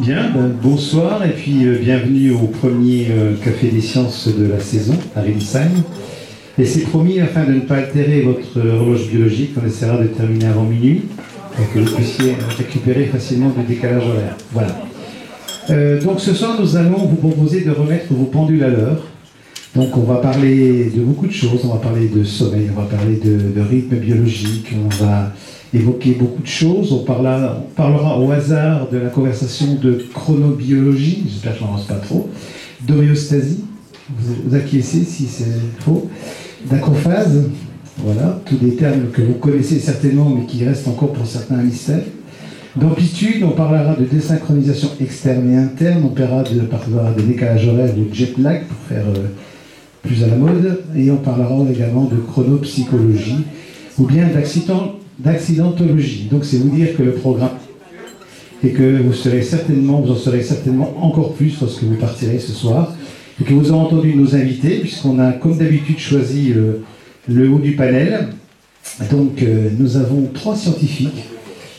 Bien, bonsoir et puis bienvenue au premier Café des Sciences de la saison à Ringsheim. Et c'est promis, afin de ne pas altérer votre horloge biologique, on essaiera de terminer avant minuit pour que vous puissiez récupérer facilement du décalage horaire. Voilà. Donc ce soir, nous allons vous proposer de remettre vos pendules à l'heure. Donc on va parler de beaucoup de choses, on va parler de sommeil, on va parler de rythme biologique, on va évoquer beaucoup de choses, on parlera au hasard de la conversation de chronobiologie, j'espère que je n'en lance pas trop, d'homéostasie, vous acquiescez si c'est faux, d'acrophase, voilà, tous des termes que vous connaissez certainement mais qui restent encore pour certains un mystère. D'amplitude, on parlera de désynchronisation externe et interne, on parlera de décalage horaire ou de jet lag pour faire plus à la mode, et on parlera également de chronopsychologie ou bien d'accidentologie. Donc c'est vous dire que le programme et que vous en saurez certainement encore plus lorsque vous partirez ce soir, et que vous avez entendu nos invités, puisqu'on a comme d'habitude choisi le haut du panel. Donc nous avons 3 scientifiques,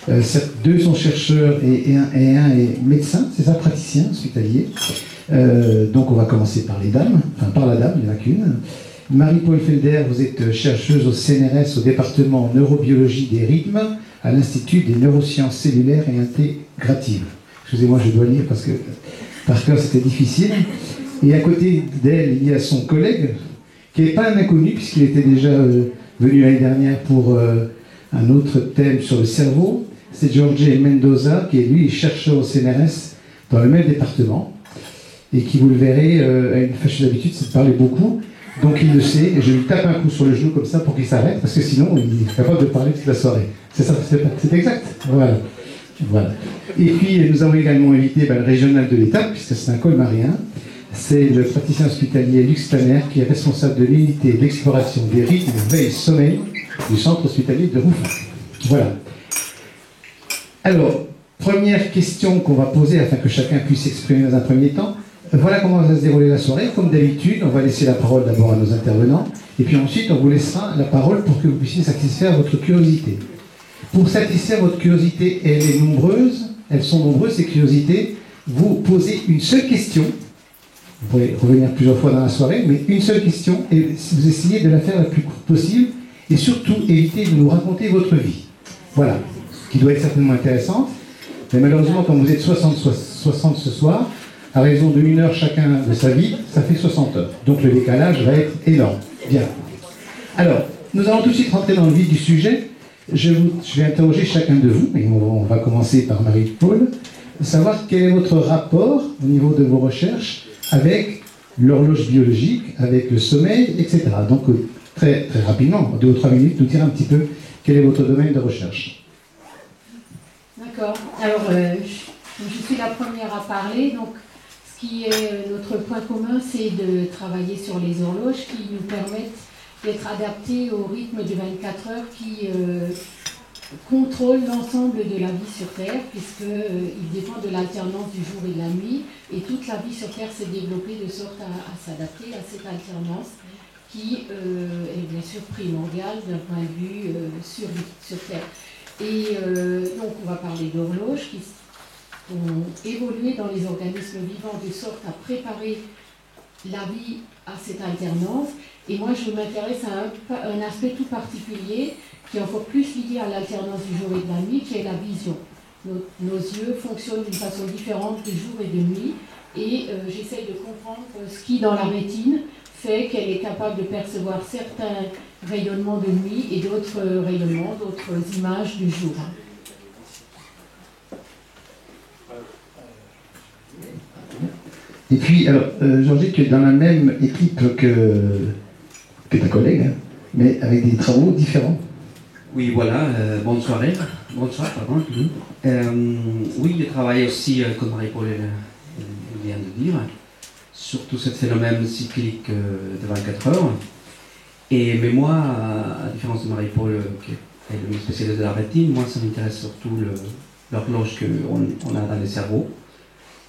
2 sont chercheurs et un est médecin, c'est ça, praticien hospitalier. Donc on va commencer par les dames, enfin par la dame, il n'y en a qu'une. Marie-Paul Felder, vous êtes chercheuse au CNRS, au département neurobiologie des rythmes, à l'Institut des neurosciences cellulaires et intégratives. Excusez-moi, je dois lire parce que par cœur c'était difficile. Et à côté d'elle, il y a son collègue, qui n'est pas un inconnu, puisqu'il était déjà venu l'année dernière pour un autre thème sur le cerveau. C'est Jorge Mendoza, qui est lui chercheur au CNRS dans le même département, et qui, vous le verrez, a une fâcheuse habitude, c'est de parler beaucoup. Donc il le sait, et je lui tape un coup sur le genou comme ça pour qu'il s'arrête, parce que sinon il est capable de parler toute la soirée. C'est ça, c'est exact. Voilà. Et puis nous avons également invité le régional de l'État, puisque c'est un colmarien. C'est le praticien hospitalier Luc Stanner, qui est responsable de l'unité d'exploration des rythmes veille-sommeil du centre hospitalier de Rouffin. Voilà. Alors, première question qu'on va poser afin que chacun puisse s'exprimer dans un premier temps. Voilà comment va se dérouler la soirée. Comme d'habitude, on va laisser la parole d'abord à nos intervenants, et puis ensuite on vous laissera la parole pour que vous puissiez satisfaire votre curiosité. Pour satisfaire votre curiosité, elles sont nombreuses ces curiosités, vous posez une seule question, vous pourrez revenir plusieurs fois dans la soirée, mais une seule question, et vous essayez de la faire la plus courte possible, et surtout évitez de nous raconter votre vie. Voilà, qui doit être certainement intéressante, mais malheureusement, comme vous êtes 60 ce soir, à raison de 1 heure chacun de sa vie, ça fait 60 heures. Donc le décalage va être énorme. Bien. Alors, nous allons tout de suite rentrer dans le vif du sujet. Je vais interroger chacun de vous, et on va commencer par Marie-Paul, savoir quel est votre rapport au niveau de vos recherches avec l'horloge biologique, avec le sommeil, etc. Donc très, très rapidement, en 2 ou 3 minutes, nous dire un petit peu quel est votre domaine de recherche. D'accord. Alors, je suis la première à parler, donc ce qui est notre point commun, c'est de travailler sur les horloges qui nous permettent d'être adaptés au rythme de 24 heures qui contrôle l'ensemble de la vie sur Terre, puisqu'il dépend de l'alternance du jour et de la nuit, et toute la vie sur Terre s'est développée de sorte à s'adapter à cette alternance qui est bien sûr primordiale d'un point de vue sur Terre. Et donc on va parler d'horloges qui ont évolué dans les organismes vivants de sorte à préparer la vie à cette alternance. Et moi, je m'intéresse à un aspect tout particulier qui est encore plus lié à l'alternance du jour et de la nuit, qui est la vision. Nos yeux fonctionnent d'une façon différente de jour et de nuit, et j'essaye de comprendre ce qui, dans la rétine, fait qu'elle est capable de percevoir certains rayonnements de nuit et d'autres rayonnements, d'autres images du jour. Et puis, alors, Georgie, tu es dans la même équipe que ta collègue, hein, mais avec des travaux différents. Oui, voilà, bonsoir, pardon. Oui, je travaille aussi, comme Marie-Paul vient de dire, sur tout ce phénomène cyclique de 24 heures. Mais moi, à différence de Marie-Paul, qui est le spécialiste de la rétine, moi, ça m'intéresse surtout l'horloge qu'on a dans le cerveau.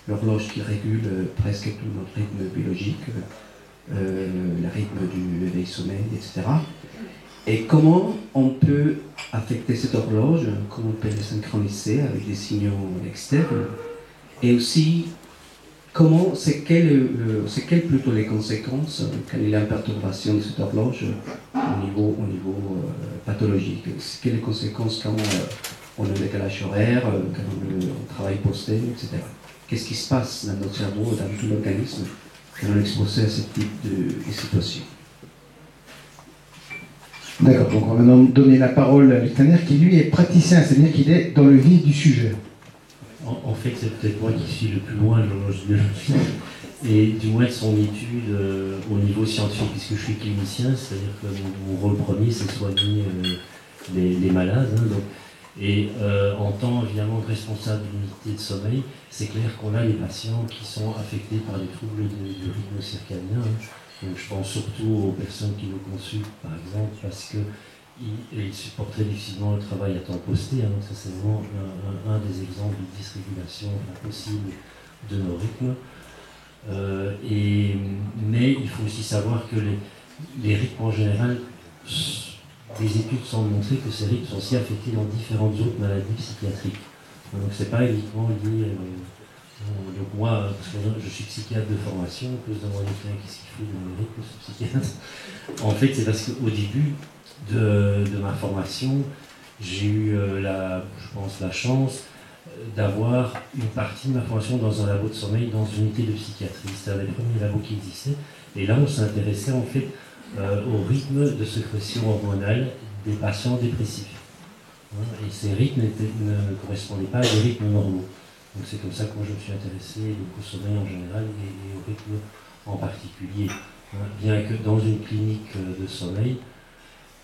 L'horloge qui régule presque tout notre rythme biologique, le rythme du veille-sommeil, etc. Et comment on peut affecter cette horloge, comment on peut la synchroniser avec des signaux externes, Et aussi, c'est quelles plutôt les conséquences, quelle est la perturbation de cette horloge au niveau pathologique? Quelles les conséquences quand on a un décalage horaire, quand on travaille posté, etc. Qu'est-ce qui se passe dans notre cerveau, dans tout l'organisme, quand on est exposé à ce type de situation? D'accord, donc on va maintenant donner la parole à Tanner qui lui est praticien, c'est-à-dire qu'il est dans le vif du sujet. En fait, c'est peut-être moi qui suis le plus loin de l'horloge biologique, et du moins de son étude au niveau scientifique, puisque je suis clinicien, c'est-à-dire que mon rôle premier, c'est de soigner les malades. Hein, donc, et en tant évidemment de responsable d'unité de sommeil, c'est clair qu'on a les patients qui sont affectés par des troubles du rythme circadien. Hein. Donc je pense surtout aux personnes qui nous consultent, par exemple, parce que ils supportent très difficilement le travail à temps posté, hein, donc ça c'est vraiment un des exemples de dysrégulation possible de nos rythmes. Mais il faut aussi savoir que les rythmes en général, des études semblent montrer que ces rythmes sont aussi affectés dans différentes autres maladies psychiatriques. Donc c'est pas uniquement lié. Donc moi, parce que je suis psychiatre de formation, on peut se demander qu'est-ce qu'il faut de mes rythmes, ce psychiatre. En fait, c'est parce qu'au début de ma formation, j'ai eu je pense la chance d'avoir une partie de ma formation dans un labo de sommeil, dans une unité de psychiatrie. C'était un des premiers labos qui existait. Et là, on s'intéressait en fait au rythme de sécrétion hormonale des patients dépressifs. Et ces rythmes ne correspondaient pas à des rythmes normaux. Donc c'est comme ça que moi je me suis intéressé au sommeil en général et au rythme en particulier. Bien que dans une clinique de sommeil,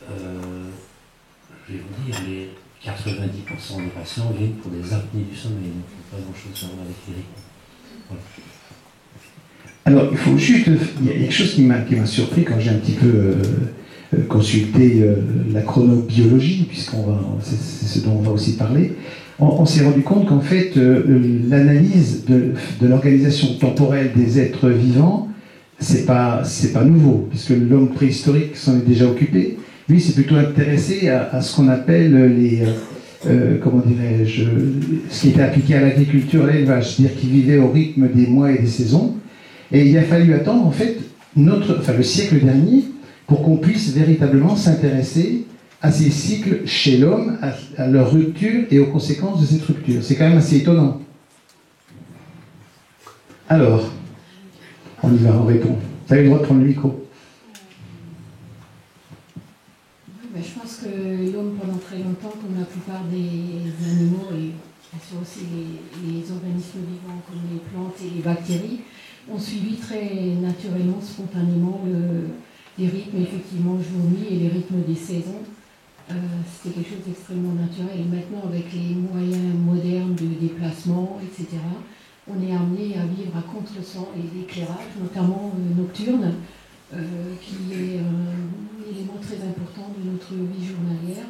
je vais vous dire, les 90% des patients viennent pour des apnées du sommeil, donc il n'y a pas grand-chose à voir avec les rythmes. Voilà. Alors, il faut juste. Il y a quelque chose qui m'a surpris quand j'ai un petit peu consulté la chronobiologie, c'est ce dont on va aussi parler. On s'est rendu compte qu'en fait, l'analyse de l'organisation temporelle des êtres vivants, c'est pas nouveau, puisque l'homme préhistorique s'en est déjà occupé. Lui, c'est plutôt intéressé à ce qu'on appelle comment dirais-je, ce qui était appliqué à l'agriculture, à l'élevage, c'est-à-dire qu'il vivait au rythme des mois et des saisons. Et il a fallu attendre, en fait, le siècle dernier, pour qu'on puisse véritablement s'intéresser à ces cycles chez l'homme, à leur rupture et aux conséquences de cette rupture. C'est quand même assez étonnant. Alors, on y va, on répond. Vous avez le droit de prendre le micro. Je pense que l'homme, pendant très longtemps, comme la plupart des animaux, et bien sûr aussi les organismes vivants comme les plantes et les bactéries, ont suivi très naturellement, spontanément, les rythmes effectivement jour-nuit et les rythmes des saisons. C'était quelque chose d'extrêmement naturel. Et maintenant, avec les moyens modernes de déplacement, etc., on est amené à vivre à contre-sens et l'éclairage, notamment nocturne, qui est un élément très important de notre vie journalière.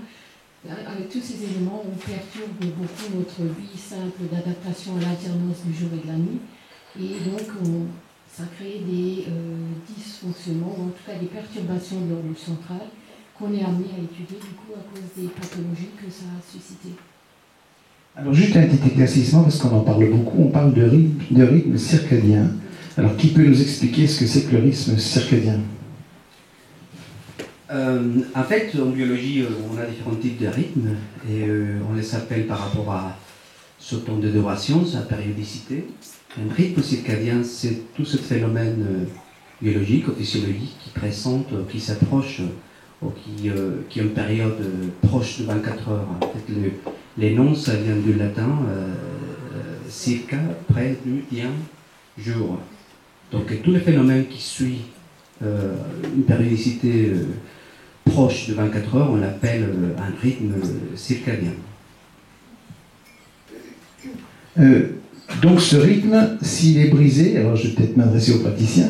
Avec tous ces éléments, on perturbe beaucoup notre vie simple d'adaptation à l'alternance du jour et de la nuit. Et donc, ça crée des dysfonctionnements, ou en tout cas des perturbations de l'horloge centrale, qu'on est amené à étudier du coup à cause des pathologies que ça a suscité. Alors juste un petit éclaircissement, parce qu'on en parle beaucoup, on parle de rythme circadien. Alors qui peut nous expliquer ce que c'est que le rythme circadien? En fait, en biologie, on a différents types de rythmes, et on les appelle par rapport à ce temps de duration, sa périodicité. Un rythme circadien, c'est tout ce phénomène biologique ou physiologique qui présente, qui s'approche, ou qui a une période proche de 24 heures. En fait, les noms, ça vient du latin, circa, près du bien, jour. Donc tous les phénomènes qui suivent une périodicité proche de 24 heures, on l'appelle un rythme circadien. Donc ce rythme, s'il est brisé, alors je vais peut-être m'adresser aux praticiens,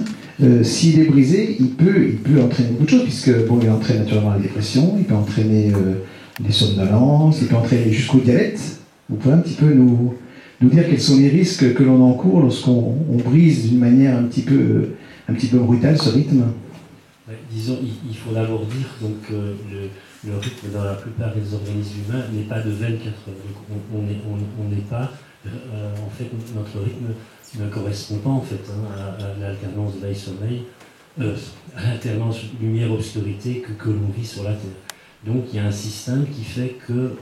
s'il est brisé, il peut entraîner beaucoup de choses, puisque il entraîne naturellement la dépression, il peut entraîner les somnolences, il peut entraîner jusqu'au diabète. Vous pouvez un petit peu nous dire quels sont les risques que l'on encourt lorsqu'on brise d'une manière un petit peu brutale ce rythme? Disons, il faut d'abord dire donc, que le rythme dans la plupart des organismes humains n'est pas de 24 heures. Donc on n'est pas en fait, notre rythme ne correspond pas en fait à l'alternance veille-sommeil, à l'alternance lumière-obscurité que l'on vit sur la Terre. Donc il y a un système qui fait que,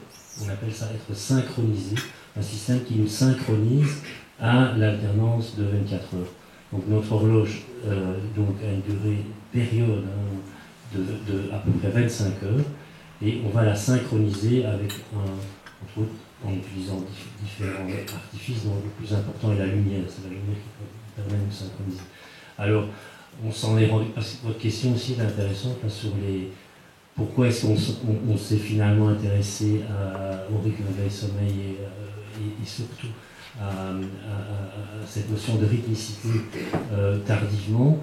on appelle ça être synchronisé, un système qui nous synchronise à l'alternance de 24 heures. Donc notre horloge donc a une durée, période de à peu près 25 heures, et on va la synchroniser avec entre autres, en utilisant différents artifices, dont le plus important est la lumière. C'est la lumière qui permet de nous synchroniser. Alors, on s'en est rendu, parce que votre question aussi est intéressante là, sur les... Pourquoi est-ce qu'on s'est finalement intéressé au rythme veille-sommeil et surtout à cette notion de rythmicité tardivement.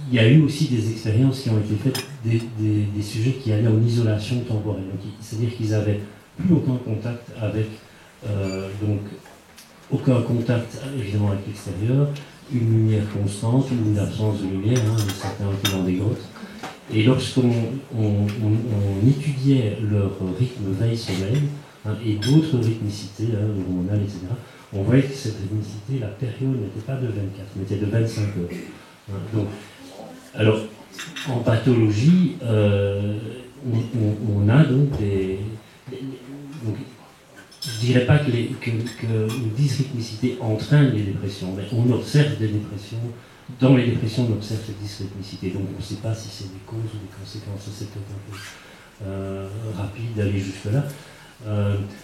Il y a eu aussi des expériences qui ont été faites des sujets qui allaient en isolation temporelle. C'est-à-dire qu'ils n'avaient plus aucun contact avec, donc aucun contact évidemment avec l'extérieur, une lumière constante, une absence de lumière, certains étaient dans des grottes. Et lorsqu'on étudiait leur rythme veille-sommeil et d'autres rythmicités, hormonales, etc., on voyait que cette rythmicité, la période n'était pas de 24, mais était de 25 heures. Donc, alors, en pathologie, on a donc donc, je ne dirais pas que une dysrythmicité entraîne les dépressions, mais on observe des dépressions. Dans les dépressions, on observe cette dysrythmicité, donc on ne sait pas si c'est des causes ou des conséquences. C'est peut-être un peu rapide d'aller jusque-là.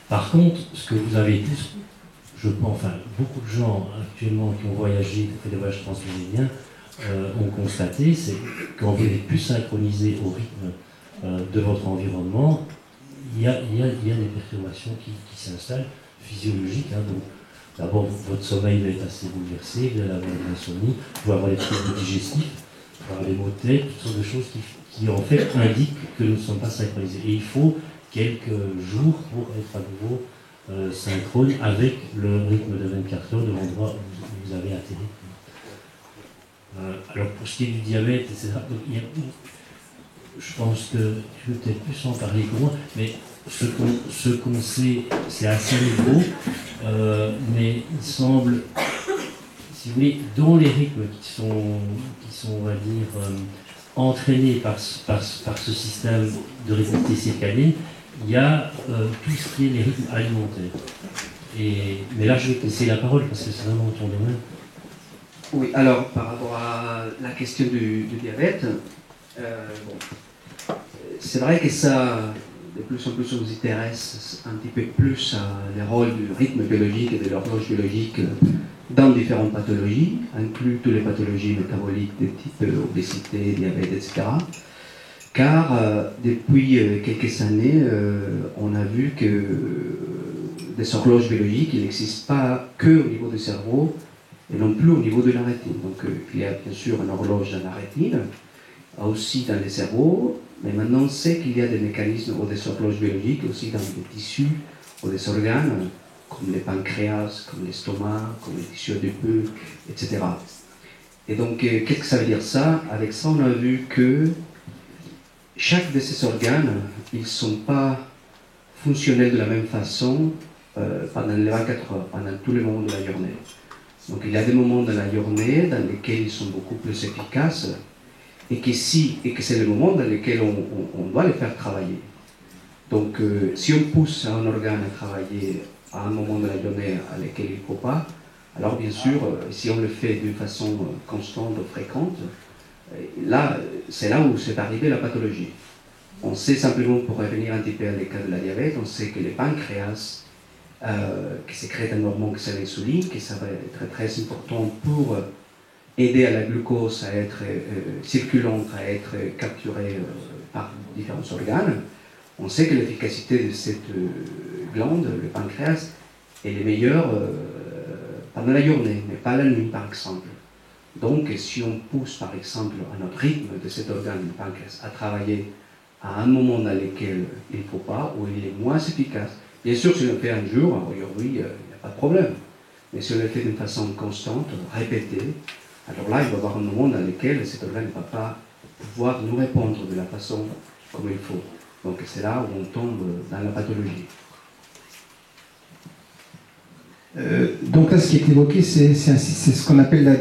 Par contre, ce que vous avez tous, je pense, enfin, beaucoup de gens actuellement qui ont voyagé, qui ont fait des voyages transméditerranéens, ont constaté, c'est que quand vous êtes plus synchronisé au rythme de votre environnement, il y a des perturbations qui s'installent, physiologiques. Donc, d'abord, votre sommeil va être assez bouleversé, vous allez avoir de l'insomnie, vous pouvez avoir des troubles digestifs, vous pouvez avoir des maux de tête, toutes sortes de choses qui en fait indiquent que nous ne sommes pas synchronisés. Et il faut quelques jours pour être à nouveau synchrone avec le rythme de 24 heures de l'endroit où vous avez atterri. Alors pour ce qui est du diabète, etc., donc, je pense que tu peux peut-être plus en parler que moi, mais ce qu'on sait, c'est assez nouveau, mais il semble, si vous voulez, dans les rythmes qui sont on va dire, entraînés par ce système de rythmicité circadienne, il y a tout ce qui est les rythmes alimentaires. Mais là, je vais te laisser la parole parce que c'est vraiment ton domaine. Oui, alors par rapport à la question du diabète, c'est vrai que ça, de plus en plus, on s'intéresse un petit peu plus à le rôle du rythme biologique et de l'horloge biologique dans différentes pathologies, inclus toutes les pathologies métaboliques de type obésité, diabète, etc. Car depuis quelques années, on a vu que des horloges biologiques, il n'existe pas que au niveau du cerveau, et non plus au niveau de la rétine. Donc il y a bien sûr une horloge dans la rétine, aussi dans le cerveau, mais maintenant on sait qu'il y a des mécanismes ou des horloges biologiques aussi dans les tissus ou des organes, comme le pancréas, comme l'estomac, comme les tissus adipeux, etc. Et donc qu'est-ce que ça veut dire ça? Avec ça on a vu que chaque de ces organes, ils ne sont pas fonctionnels de la même façon pendant les 24 heures, pendant tous les moments de la journée. Donc il y a des moments de la journée dans lesquels ils sont beaucoup plus efficaces et que c'est le moment dans lequel on doit les faire travailler. Donc si on pousse un organe à travailler à un moment de la journée à lequel il ne faut pas, alors bien sûr, si on le fait d'une façon constante ou fréquente, là, c'est là où s'est arrivée la pathologie. On sait simplement, pour revenir un petit peu à l'état de la diabète, on sait que le pancréas qui sécrète un hormone qui s'appelle l'insuline, que ça va être très important pour aider à la glucose à être circulante, à être capturée par différents organes. On sait que l'efficacité de cette glande, le pancréas, elle est meilleure pendant la journée, mais pas la nuit par exemple. Donc si on pousse par exemple à notre rythme de cet organe, le pancréas, à travailler à un moment dans lequel il ne faut pas, où il est moins efficace. Bien sûr, si on le fait un jour, aujourd'hui, il n'y a pas de problème. Mais si on le fait d'une façon constante, répétée, alors là, il va y avoir un moment dans lequel cet organe ne va pas pouvoir nous répondre de la façon comme il faut. Donc c'est là où on tombe dans la pathologie. Donc là, ce qui est évoqué, c'est ce qu'on appelle la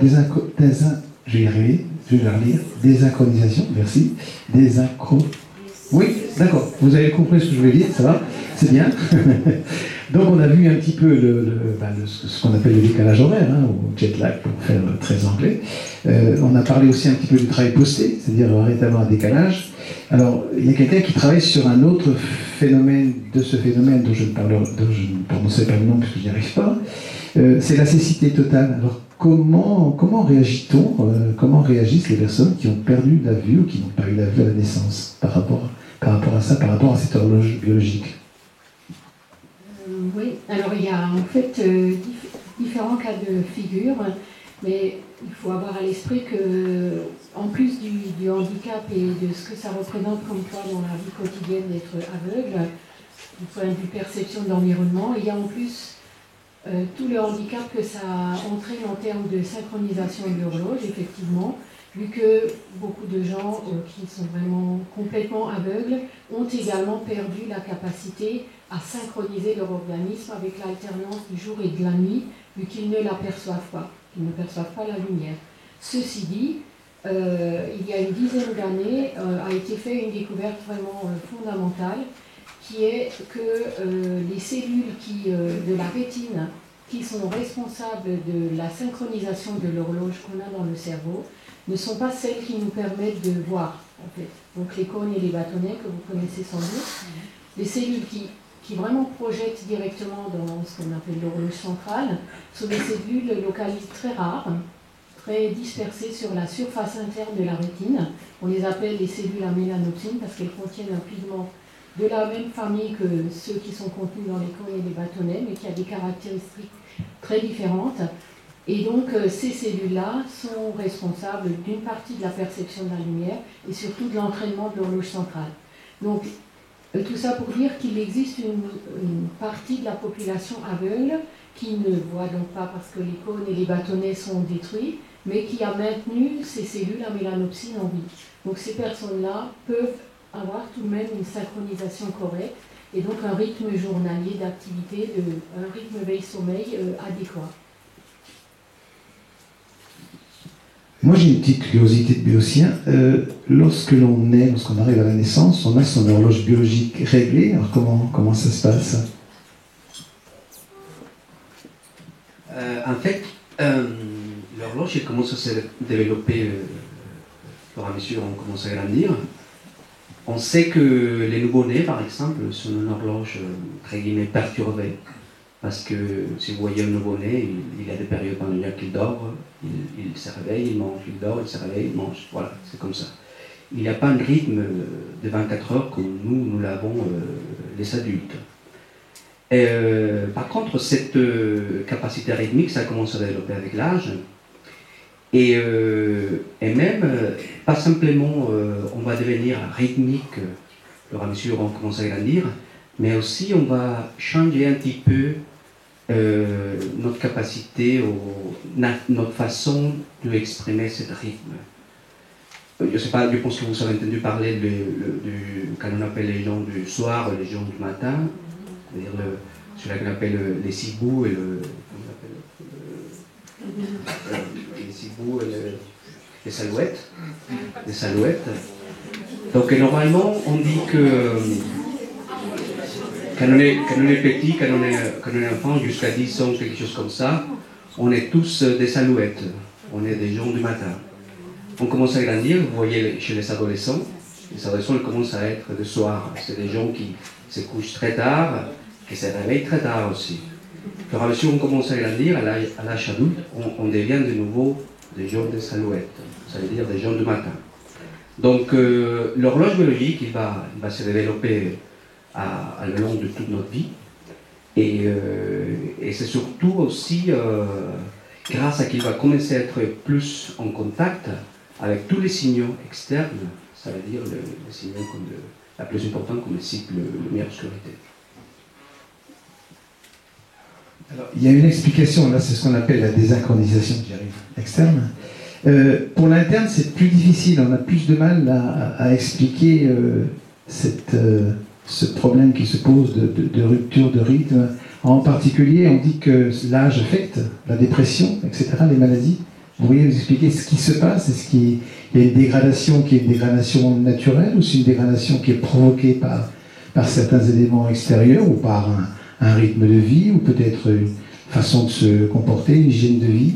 je vais y arriver, je vais la relire. Désynchronisation, merci. Oui, d'accord, vous avez compris ce que je voulais dire, ça va, c'est bien. Donc on a vu un petit peu ce qu'on appelle le décalage horaire, hein, ou jet lag pour faire très anglais. On a parlé aussi un petit peu du travail posté, c'est-à-dire véritablement un décalage. Alors il y a quelqu'un qui travaille sur un autre phénomène, dont je ne prononcerai pas le nom puisque je n'y arrive pas. C'est la cécité totale. Alors comment réagit-on, comment réagissent les personnes qui ont perdu la vue ou qui n'ont pas eu la vue à la naissance par rapport à ça, par rapport à cette horloge biologique? Oui, alors il y a en fait différents cas de figure, mais il faut avoir à l'esprit que, en plus du handicap et de ce que ça représente comme poids dans la vie quotidienne d'être aveugle, du point de vue perception de l'environnement, il y a en plus tout le handicap que ça entraîne en termes de synchronisation de l'horloge, effectivement, vu que beaucoup de gens qui sont vraiment complètement aveugles ont également perdu la capacité à synchroniser leur organisme avec l'alternance du jour et de la nuit, vu qu'ils ne l'aperçoivent pas, qu'ils ne perçoivent pas la lumière. Ceci dit, il y a une dizaine d'années, a été fait une découverte vraiment fondamentale, qui est que les cellules de la rétine qui sont responsables de la synchronisation de l'horloge qu'on a dans le cerveau ne sont pas celles qui nous permettent de voir, en fait. Donc les cônes et les bâtonnets que vous connaissez sans doute, les cellules qui vraiment projettent directement dans ce qu'on appelle l'horloge centrale sont des cellules localisées très rares, très dispersées sur la surface interne de la rétine. On les appelle les cellules à mélanopsine parce qu'elles contiennent un pigment de la même famille que ceux qui sont contenus dans les cônes et les bâtonnets, mais qui a des caractéristiques très différentes. Et donc ces cellules-là sont responsables d'une partie de la perception de la lumière et surtout de l'entraînement de l'horloge centrale. Donc tout ça pour dire qu'il existe une partie de la population aveugle qui ne voit donc pas parce que les cônes et les bâtonnets sont détruits, mais qui a maintenu ces cellules à mélanopsine en vie. Donc ces personnes-là peuvent avoir tout de même une synchronisation correcte et donc un rythme journalier d'activité, un rythme veille-sommeil adéquat. Moi j'ai une petite curiosité de béotien. Lorsque l'on naît, lorsqu'on arrive à la naissance, on a son horloge biologique réglée. Alors comment ça se passe? En fait, l'horloge commence à se développer au fur et à mesure on commence à grandir. On sait que les nouveau-nés, par exemple, sont une horloge très perturbée. Parce que si vous voyez un nouveau-né, il a des périodes pendant qu'il dort, il se réveille, il mange, il dort, il se réveille, il mange. Voilà, c'est comme ça. Il n'y a pas un rythme de 24 heures comme nous l'avons les adultes. Par contre, cette capacité rythmique, ça commence à développer avec l'âge. Et même, pas simplement, on va devenir rythmique au fur et à mesure on commence à grandir, mais aussi on va changer un petit peu notre capacité, notre façon d'exprimer ce rythme. Je ne sais pas, je pense que vous avez entendu parler quand on appelle les gens du soir, les gens du matin, c'est-à-dire celui-là qu'on appelle les cibous et les cibous et les salouettes. Les salouettes. Donc normalement, on dit que quand on est petit, quand on est enfant, jusqu'à 10 ans, quelque chose comme ça, on est tous des salouettes. On est des gens du matin. On commence à grandir, vous voyez chez les adolescents ils commencent à être de soir. C'est des gens qui se couchent très tard, qui se réveillent très tard aussi. Au fur et à mesure on commence à grandir, à l'âge adulte, on devient de nouveau des gens de salouettes, ça veut dire des gens du matin. Donc l'horloge biologique, il va se développer à le long de toute notre vie. Et c'est surtout aussi grâce à qu'il va commencer à être plus en contact avec tous les signaux externes, ça veut dire les signaux la plus importante comme le cycle lumière-obscurité. Alors, il y a une explication, là c'est ce qu'on appelle la désynchronisation, j'y arrive, externe. Pour l'interne, c'est plus difficile, on a plus de mal à expliquer cette ce problème qui se pose de rupture de rythme. En particulier, on dit que l'âge affecte la dépression, etc., les maladies. Vous pourriez nous expliquer ce qui se passe? Est-ce qu'il y a une dégradation qui est une dégradation naturelle ou c'est une dégradation qui est provoquée par certains éléments extérieurs ou par un rythme de vie ou peut-être une façon de se comporter, une hygiène de vie?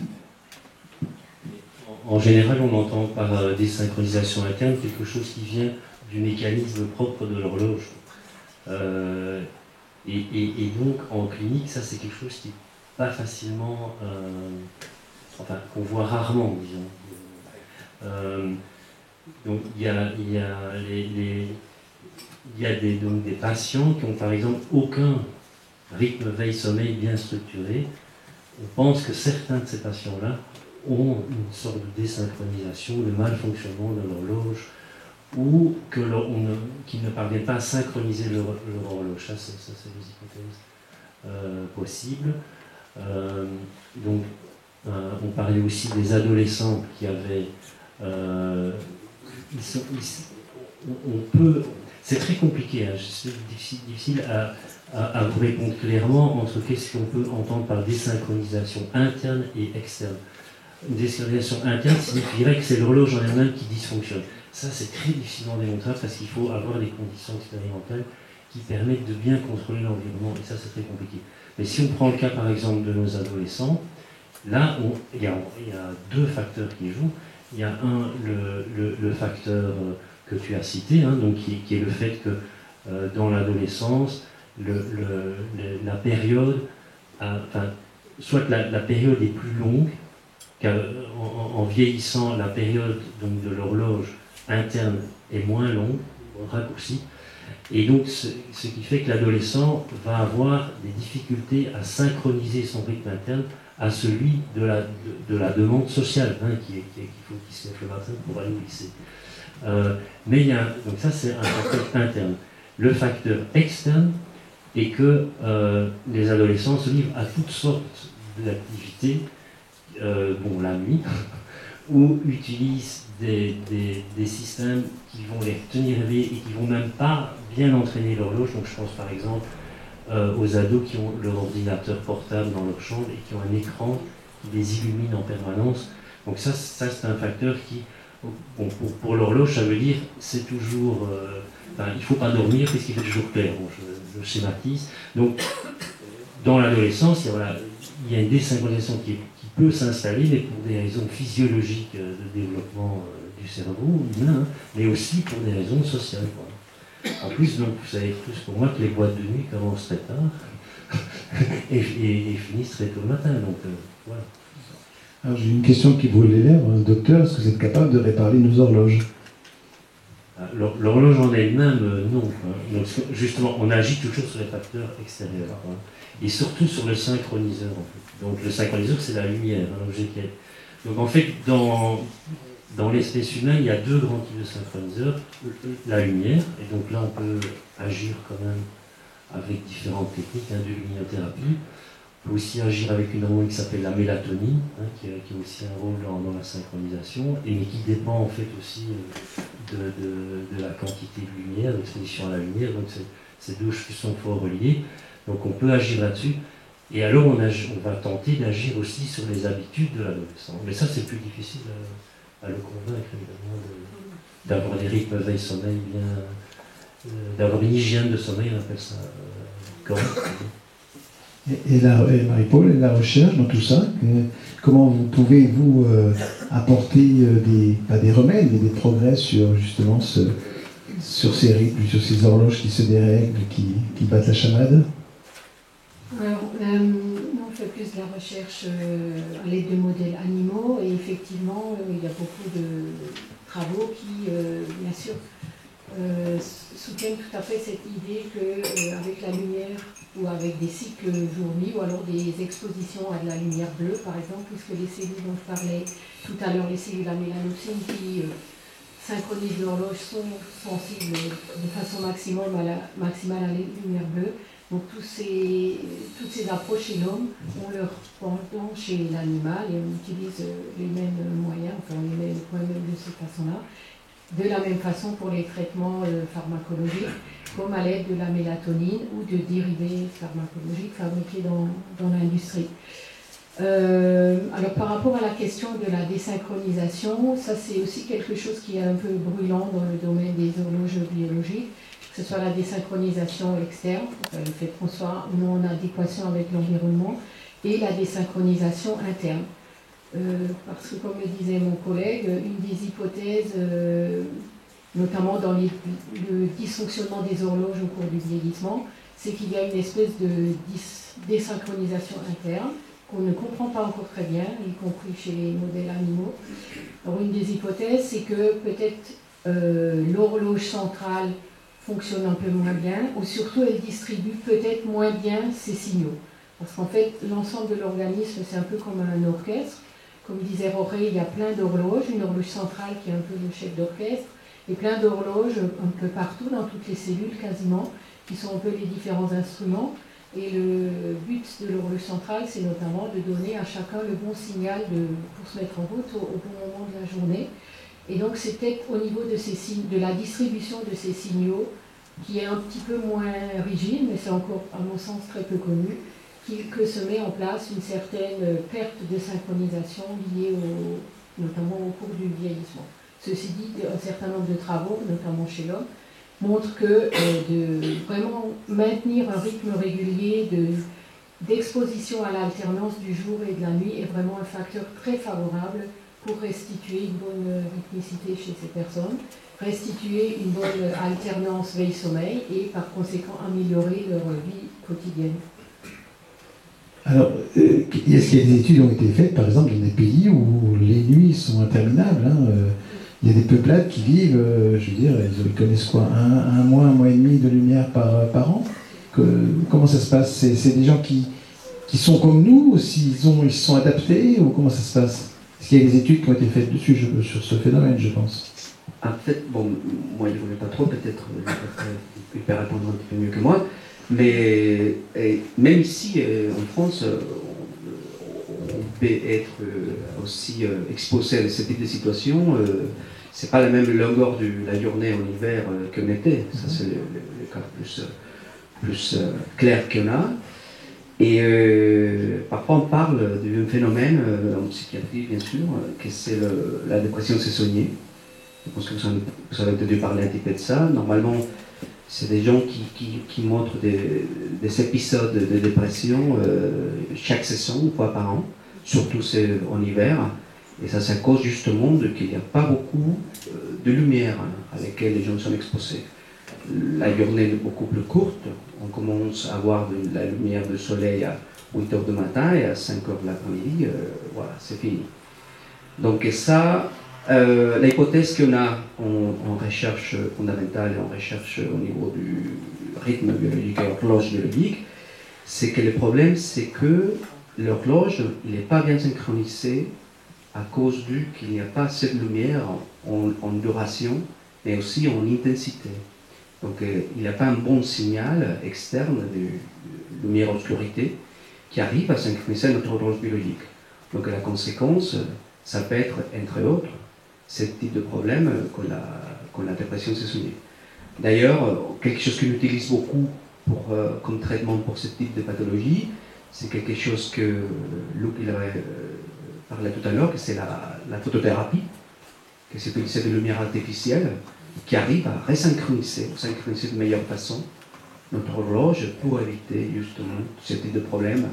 En général, on entend par désynchronisation interne quelque chose qui vient du mécanisme propre de l'horloge. Et donc, en clinique, ça c'est quelque chose qui n'est pas facilement... enfin, qu'on voit rarement, disons. Donc, il y a donc des patients qui ont, par exemple, aucun rythme veille-sommeil bien structuré. On pense que certains de ces patients-là ont une sorte de désynchronisation, de malfonctionnement de l'horloge, ou qu'ils ne parviennent pas à synchroniser leur horloge. Ça, c'est des hypothèses possibles. Donc, on parlait aussi des adolescents qui avaient... c'est très compliqué, hein, c'est difficile à vous répondre clairement entre qu'est-ce qu'on peut entendre par désynchronisation interne et externe. Une désynchronisation interne signifierait que c'est l'horloge en elle-même qui dysfonctionne. Ça, c'est très difficilement démontrable parce qu'il faut avoir des conditions expérimentales qui permettent de bien contrôler l'environnement, et ça, c'est très compliqué. Mais si on prend le cas, par exemple, de nos adolescents, là, il y a deux facteurs qui jouent. Il y a le facteur que tu as cité, hein, donc qui est le fait que dans l'adolescence, la période, soit la période est plus longue, car en vieillissant, la période donc, de l'horloge interne est moins longue, raccourcie, et donc ce qui fait que l'adolescent va avoir des difficultés à synchroniser son rythme interne à celui de la demande sociale, hein, qu'il faut qu'il se lève le matin pour aller au lycée. Mais donc ça c'est un facteur interne. Le facteur externe est que les adolescents se livrent à toutes sortes d'activités, la nuit, ou utilisent des systèmes qui vont les tenir éveillés et qui vont même pas bien entraîner l'horloge. Donc je pense par exemple aux ados qui ont leur ordinateur portable dans leur chambre et qui ont un écran qui les illumine en permanence. Donc ça c'est un facteur qui, pour l'horloge, ça veut dire c'est toujours... il ne faut pas dormir puisqu'il fait toujours clair. Bon, je schématise. Donc dans l'adolescence, il y a une désynchronisation qui peut s'installer, mais pour des raisons physiologiques de développement du cerveau humain, mais aussi pour des raisons sociales. En plus, donc, vous savez tous pour moi que les boîtes de nuit commencent très tard et finissent très tôt le matin. Donc, voilà. Alors j'ai une question qui brûle les lèvres, docteur, est-ce que vous êtes capable de réparer nos horloges? L'horloge en elle-même, non. Donc, justement, on agit toujours sur les facteurs extérieurs. Et surtout sur le synchroniseur. En fait. Donc le synchroniseur, c'est la lumière, l'objet qui est. Donc en fait, dans l'espèce humaine, il y a deux grands types de synchroniseurs. La lumière, et donc là on peut agir quand même avec différentes techniques de luminothérapie. On peut aussi agir avec une hormone qui s'appelle la mélatonine, qui a aussi un rôle dans la synchronisation, mais qui dépend en fait aussi de la quantité de lumière, d'exposition à la lumière. Donc ces deux choses sont fort reliées. Donc on peut agir là-dessus. Et alors on va tenter d'agir aussi sur les habitudes de l'adolescent. Mais ça c'est plus difficile à le convaincre évidemment d'avoir des rythmes veille-sommeil bien, d'avoir une hygiène de sommeil, on appelle ça correcte. Et Marie-Paul, et la recherche dans tout ça, comment pouvez-vous apporter des remèdes, mais des progrès sur justement sur ces rythmes, sur ces horloges qui se dérèglent, qui battent la chamade? Alors, nous on fait plus de la recherche à l'aide de modèles animaux et effectivement il y a beaucoup de travaux qui bien sûr soutiennent tout à fait cette idée qu'avec la lumière ou avec des cycles jour-nuit ou alors des expositions à de la lumière bleue par exemple, puisque les cellules dont je parlais tout à l'heure, les cellules à mélanopsine qui synchronisent l'horloge sont sensibles de façon maximale à la lumière bleue. Donc toutes ces approches chez l'homme ont leur pendant chez l'animal et on utilise les mêmes moyens, enfin on les met de cette façon-là. De la même façon pour les traitements pharmacologiques, comme à l'aide de la mélatonine ou de dérivés pharmacologiques fabriqués dans l'industrie. Alors par rapport à la question de la désynchronisation, ça c'est aussi quelque chose qui est un peu brûlant dans le domaine des horloges biologiques, que ce soit la désynchronisation externe, le fait qu'on soit non en adéquation avec l'environnement, et la désynchronisation interne. Parce que comme le disait mon collègue, une des hypothèses, notamment dans le dysfonctionnement des horloges au cours du vieillissement, c'est qu'il y a une espèce de désynchronisation interne qu'on ne comprend pas encore très bien, y compris chez les modèles animaux. Alors une des hypothèses, c'est que peut-être l'horloge centrale fonctionne un peu moins bien, ou surtout elle distribue peut-être moins bien ses signaux. Parce qu'en fait, l'ensemble de l'organisme, c'est un peu comme un orchestre. Comme disait Roré, il y a plein d'horloges, une horloge centrale qui est un peu le chef d'orchestre, et plein d'horloges un peu partout, dans toutes les cellules quasiment, qui sont un peu les différents instruments. Et le but de l'horloge centrale, c'est notamment de donner à chacun le bon signal pour se mettre en route au bon moment de la journée. Et donc c'est peut-être au niveau de la distribution de ces signaux, qui est un petit peu moins rigide, mais c'est encore à mon sens très peu connu, que se met en place une certaine perte de synchronisation liée notamment au cours du vieillissement. Ceci dit, un certain nombre de travaux, notamment chez l'homme, montrent que de vraiment maintenir un rythme régulier d'exposition à l'alternance du jour et de la nuit est vraiment un facteur très favorable pour restituer une bonne rythmicité chez ces personnes, restituer une bonne alternance veille-sommeil et par conséquent améliorer leur vie quotidienne. Alors, est-ce qu'il y a des études qui ont été faites, par exemple, dans des pays où les nuits sont interminables, hein, il y a des peuplades qui vivent, je veux dire, ils connaissent quoi, un mois et demi de lumière par an. Comment ça se passe? C'est des gens qui sont comme nous, ou ils se sont adaptés, ou comment ça se passe? Est-ce qu'il y a des études qui ont été faites dessus, sur ce phénomène, je pense? En fait, bon, moi je ne voulais pas trop, peut-être, il peut répondre un petit peu mieux que moi, mais même ici, en France, on peut être aussi exposé à ce type de situation. C'est pas la même longueur de la journée en hiver qu'en été. Ça, c'est le cas plus clair qu'on a. Et parfois, on parle d'un phénomène, en psychiatrie, bien sûr, que c'est la dépression saisonnière. Je pense que vous avez entendu parler un petit peu de ça. Normalement, c'est des gens qui montrent des épisodes de dépression chaque saison, une fois par an, surtout c'est en hiver. Et ça, c'est à cause justement qu'il n'y a pas beaucoup de lumière à laquelle les gens sont exposés. La journée est beaucoup plus courte. On commence à avoir de la lumière du soleil à 8 h du matin et à 5 h de l'après-midi, voilà, c'est fini. Donc ça, l'hypothèse qu'on a en recherche fondamentale et en recherche au niveau du rythme biologique et horloge biologique, c'est que le problème, c'est que l'horloge n'est pas bien synchronisée à cause qu'il n'y a pas assez de lumière en duration, mais aussi en intensité. Donc il n'y a pas un bon signal externe de lumière-obscurité qui arrive à synchroniser notre horloge biologique. Donc la conséquence, ça peut être, entre autres, ce type de problème qu'on la dépression saisonnière. D'ailleurs, quelque chose qu'on utilise beaucoup comme traitement pour ce type de pathologie, c'est quelque chose que Luc il avait parlé tout à l'heure, que c'est la photothérapie, que c'est utiliser de lumière artificielle qui arrive à resynchroniser, synchroniser de meilleure façon notre horloge pour éviter justement ce type de problème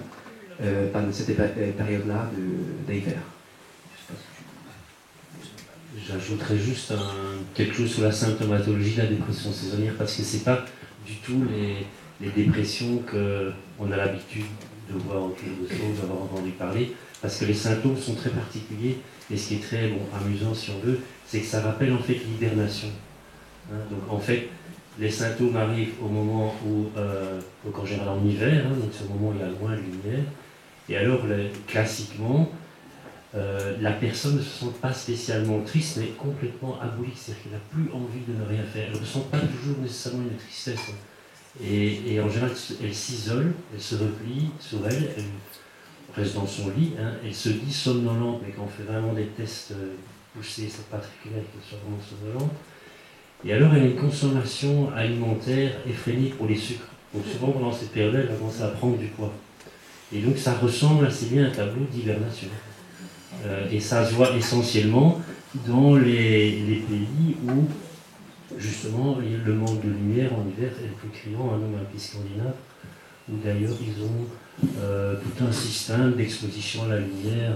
pendant cette période-là d'hiver. J'ajouterais juste quelque chose sur la symptomatologie de la dépression saisonnière, parce que ce n'est pas du tout les dépressions qu'on a l'habitude de voir autour de soi, d'avoir entendu parler, parce que les symptômes sont très particuliers, et ce qui est très amusant si on veut, c'est que ça rappelle en fait l'hibernation. Donc en fait, les symptômes arrivent au moment où, en général en hiver, donc c'est au moment où il y a moins de lumière, et alors classiquement, la personne ne se sent pas spécialement triste, mais complètement abolique, c'est-à-dire qu'elle n'a plus envie de ne rien faire. Elle ne ressent pas toujours nécessairement une tristesse. Et en général, elle s'isole, elle se replie sur elle, elle reste dans son lit, elle se dit somnolente, mais quand on fait vraiment des tests pousser cette particularité sur vraiment sonolente. Et alors, elle a une consommation alimentaire effrénée pour les sucres. Donc souvent, pendant cette période-là, elle a commencé à prendre du poids. Et donc, ça ressemble assez bien à un tableau d'hibernation. Et ça se voit essentiellement dans les pays où, justement, le manque de lumière en hiver est le plus criant, hein, dans un pays scandinave, où d'ailleurs ils ont tout un système d'exposition à la lumière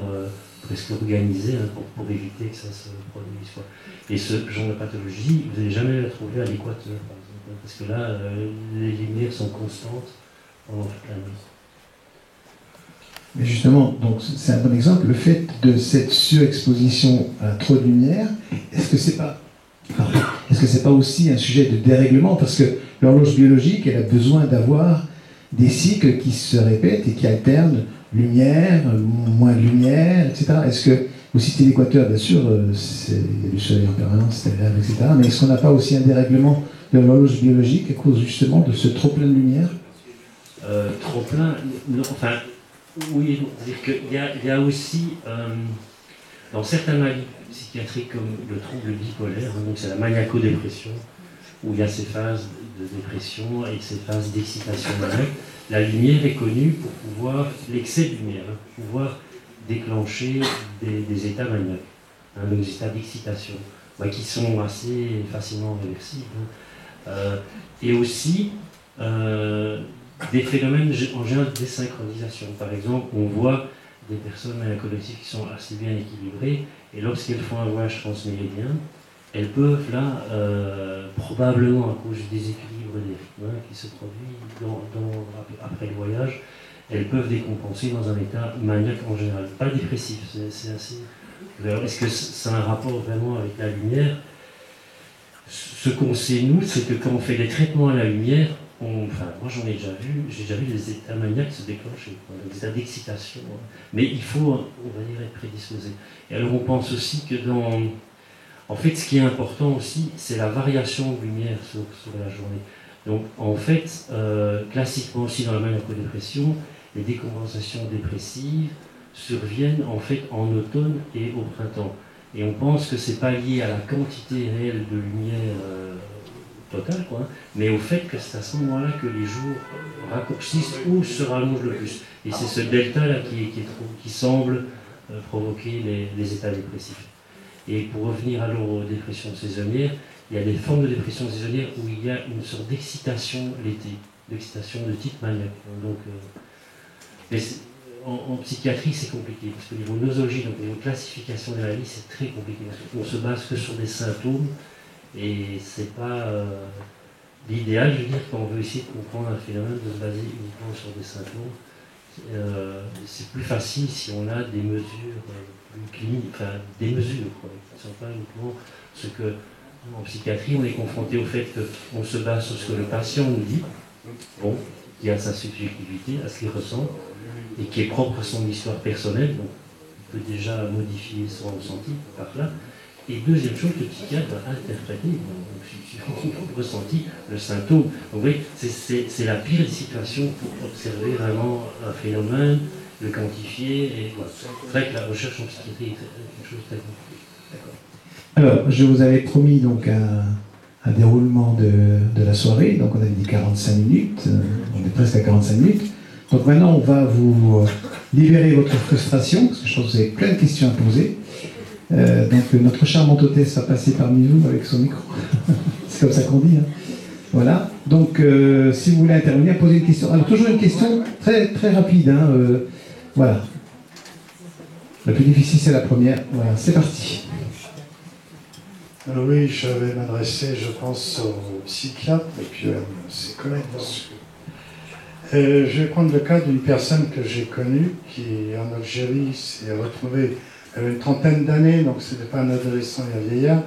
presque organisé, hein, pour éviter que ça se produise, quoi. Et ce genre de pathologie, vous n'allez jamais la trouver à l'équateur, par exemple, parce que là, les lumières sont constantes pendant toute la nuit. Mais justement, donc c'est un bon exemple, le fait de cette surexposition à trop de lumière, est-ce que c'est pas aussi un sujet de dérèglement? Parce que l'horloge biologique, elle a besoin d'avoir des cycles qui se répètent et qui alternent lumière, moins de lumière, etc. Est-ce que, vous citez l'équateur, bien sûr, il y a du soleil en permanence, c'est agréable, etc. Mais est-ce qu'on n'a pas aussi un dérèglement de l'horloge biologique à cause justement de ce trop plein de lumière? Trop plein, non, enfin, oui, c'est-à-dire qu'il y a aussi, dans certaines maladies psychiatriques comme le trouble bipolaire, hein, donc c'est la maniaco-dépression, où il y a ces phases de dépression et ces phases d'excitation maniaque, la lumière est connue pour pouvoir, l'excès de lumière, hein, pour pouvoir déclencher des états maniaques, hein, des états d'excitation, qui sont assez facilement réversibles. Hein. Et aussi, des phénomènes en général de désynchronisation. Par exemple, on voit des personnes collectives qui sont assez bien équilibrées, et lorsqu'elles font un voyage transméridien, elles peuvent là, probablement à cause du déséquilibre des rythmes, hein, qui se produit après le voyage, elles peuvent décompenser dans un état maniaque en général. Pas dépressif, c'est assez... Alors, est-ce que ça a un rapport vraiment avec la lumière? Ce qu'on sait, nous, c'est que quand on fait des traitements à la lumière, moi j'en ai déjà vu, j'ai déjà vu des états maniaques se déclencher, des états d'excitation. Hein. Mais il faut, on va dire, être prédisposé. Et alors on pense aussi que en fait, ce qui est important aussi, c'est la variation de lumière sur la journée. Donc en fait, classiquement aussi dans la maniaco-dépression, les décompensations dépressives surviennent en fait en automne et au printemps. Et on pense que c'est pas lié à la quantité réelle de lumière totale, quoi, mais au fait que c'est à ce moment-là que les jours raccourcissent ou se rallongent le plus. Et c'est ce delta-là qui semble provoquer les états dépressifs. Et pour revenir alors aux dépressions saisonnières, il y a des formes de dépression saisonnière où il y a une sorte d'excitation l'été, d'excitation de type maniaque. Donc, mais en psychiatrie, c'est compliqué, parce que niveau nosologie, donc niveau classification des maladies, c'est très compliqué, parce qu'on se base que sur des symptômes, et c'est pas l'idéal, je veux dire, quand on veut essayer de comprendre un phénomène, de se baser uniquement sur des symptômes. C'est plus facile si on a des mesures plus cliniques, enfin des mesures, quoi, qui ne sont pas uniquement ce que, en psychiatrie, on est confronté au fait qu'on se base sur ce que le patient nous dit, bon, qui a sa subjectivité, à ce qu'il ressent, et qui est propre à son histoire personnelle, donc il peut déjà modifier son ressenti par là. Et deuxième chose, le psychiatre va interpréter, donc, le ressenti, le symptôme. Donc vous voyez, c'est la pire des situations pour observer vraiment un phénomène, le quantifier, et voilà. C'est vrai que la recherche en psychiatrie est quelque chose de très compliqué. Alors, je vous avais promis donc un déroulement de la soirée, donc on avait dit 45 minutes, on est presque à 45 minutes. Donc maintenant, on va vous libérer votre frustration, parce que je pense que vous avez plein de questions à poser. Donc notre charmante hôtesse va passer parmi vous avec son micro. C'est comme ça qu'on dit. Hein. Voilà. Donc si vous voulez intervenir, posez une question. Alors toujours une question très, très rapide. Hein, voilà. La plus difficile, c'est la première. Voilà, c'est parti. Alors oui, je vais m'adresser, je pense, au psychiatre et puis à ses collègues. Je vais prendre le cas d'une personne que j'ai connue qui, en Algérie, s'est retrouvée, elle avait une trentaine d'années, donc ce n'était pas un adolescent et un vieillard,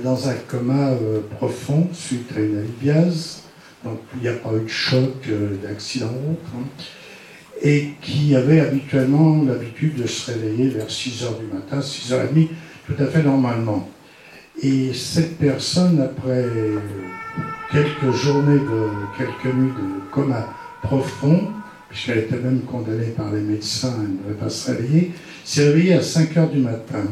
dans un coma profond suite à une alibiase. Donc il n'y a pas eu de choc, d'accident ou autre. Hein, et qui avait habituellement l'habitude de se réveiller vers 6h du matin, 6h30, tout à fait normalement. Et cette personne, après quelques journées, quelques nuits de coma profond, puisqu'elle était même condamnée par les médecins, elle ne devait pas se réveiller, s'est réveillée à 5h du matin.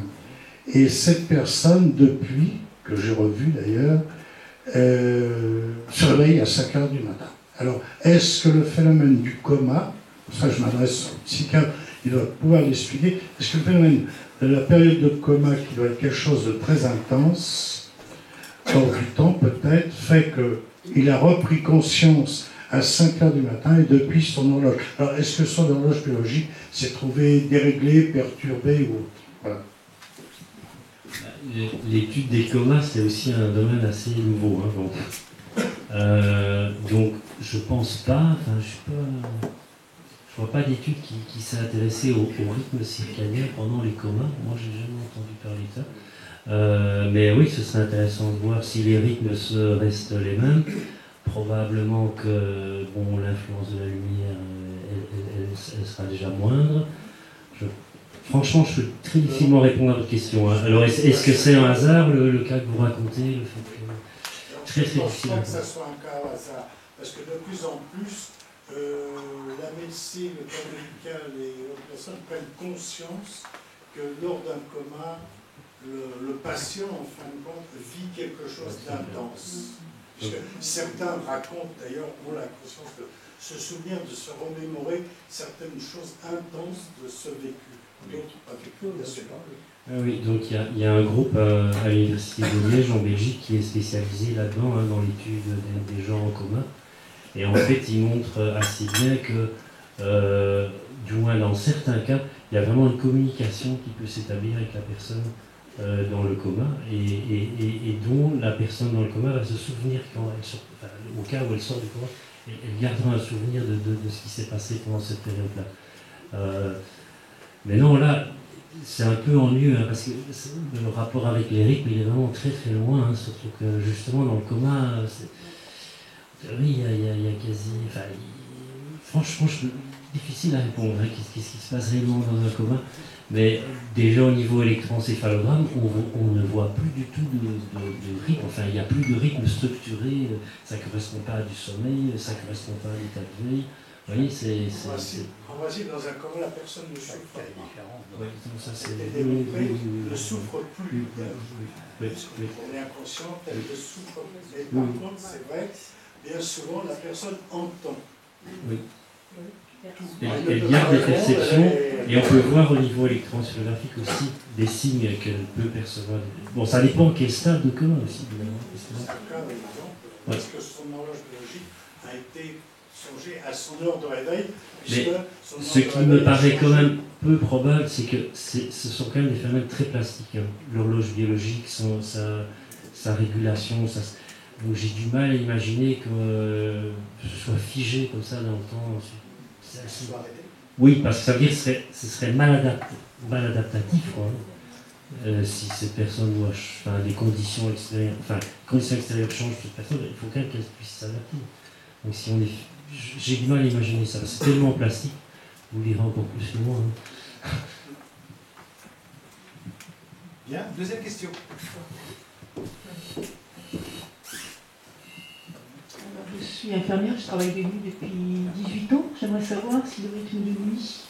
Et cette personne, depuis, que j'ai revu d'ailleurs, se réveille à 5 heures du matin. Alors, est-ce que le phénomène du coma, ça je m'adresse au psychiatre, il doit pouvoir l'expliquer, est-ce que le phénomène de la période de coma, qui doit être quelque chose de très intense, hors du temps peut-être, fait qu'il a repris conscience à 5 heures du matin et depuis son horloge. Alors, est-ce que son horloge biologique s'est trouvé déréglé, perturbé ou autre? Voilà. L'étude des comas, c'est aussi un domaine assez nouveau. Donc, je pense pas, je vois pas d'étude qui s'est intéressée au rythme circadien pendant les comas. Moi, j'ai jamais entendu parler de ça. Mais oui, ce serait intéressant de voir si les rythmes restent les mêmes. Probablement que l'influence de la lumière, elle sera déjà moindre. Franchement, je peux très difficilement répondre à votre question. Alors, est-ce que c'est un hasard, le cas que vous racontez, le fait que... Très difficile. Je ne pense pas que ça soit un cas au hasard, parce que de plus en plus, la médecine, le corps médical et les personnes prennent conscience que lors d'un coma, le patient, en fin de compte, vit quelque chose d'intense. Certains racontent d'ailleurs, ont la conscience de se souvenir, de se remémorer certaines choses intenses de ce vécu. D'autres pas vécu, bien sûr. Oui, donc il y a un groupe à l'Université de Liège en Belgique qui est spécialisé là-dedans, dans l'étude des gens en coma. Et en fait, il montre assez bien que, du moins dans certains cas, il y a vraiment une communication qui peut s'établir avec la personne dans le coma et dont la personne dans le coma va se souvenir quand elle sort, au cas où elle sort du coma, elle gardera un souvenir de ce qui s'est passé pendant cette période-là. Mais non, là, c'est un peu ennuyeux, parce que le rapport avec les rythmes, il est vraiment très très loin, surtout que justement dans le coma, oui, il y a quasi... franchement, difficile à répondre, qu'est-ce qui se passe réellement dans un coma. Mais déjà au niveau électroencéphalogramme, on ne voit plus du tout de rythme, il n'y a plus de rythme structuré, ça ne correspond pas à du sommeil, ça ne correspond pas à l'état de veille. Vous voyez, En principe, dans un coma, la personne ne souffre pas. Oui, ça c'est... ne souffre plus. On est inconscient, elle ne souffre plus. Et par contre, c'est vrai, bien souvent, la personne entend. Oui. Elle garde des perceptions et on peut voir au niveau électroencéphalographique aussi des signes qu'elle peut percevoir. Bon, ça dépend quel stade de coma aussi, évidemment. Parce que son horloge biologique a été songée à son heure de réveil. Mais ce qui me paraît quand même peu probable, c'est que ce sont quand même des phénomènes très plastiques. L'horloge biologique, sa régulation, donc j'ai du mal à imaginer que ce soit figé comme ça dans le temps. Oui, parce que ça veut dire que ce serait mal adaptatif, quoi. Si cette personne doit, les conditions extérieures, changent cette personne, il faut quand même qu'elle puisse s'adapter. Donc si on est, j'ai du mal à imaginer ça. C'est tellement plastique, vous lirez encore plus que moi. Bien, deuxième question. Je suis infirmière, je travaille de nuit depuis 18 ans. J'aimerais savoir si le rythme de nuit,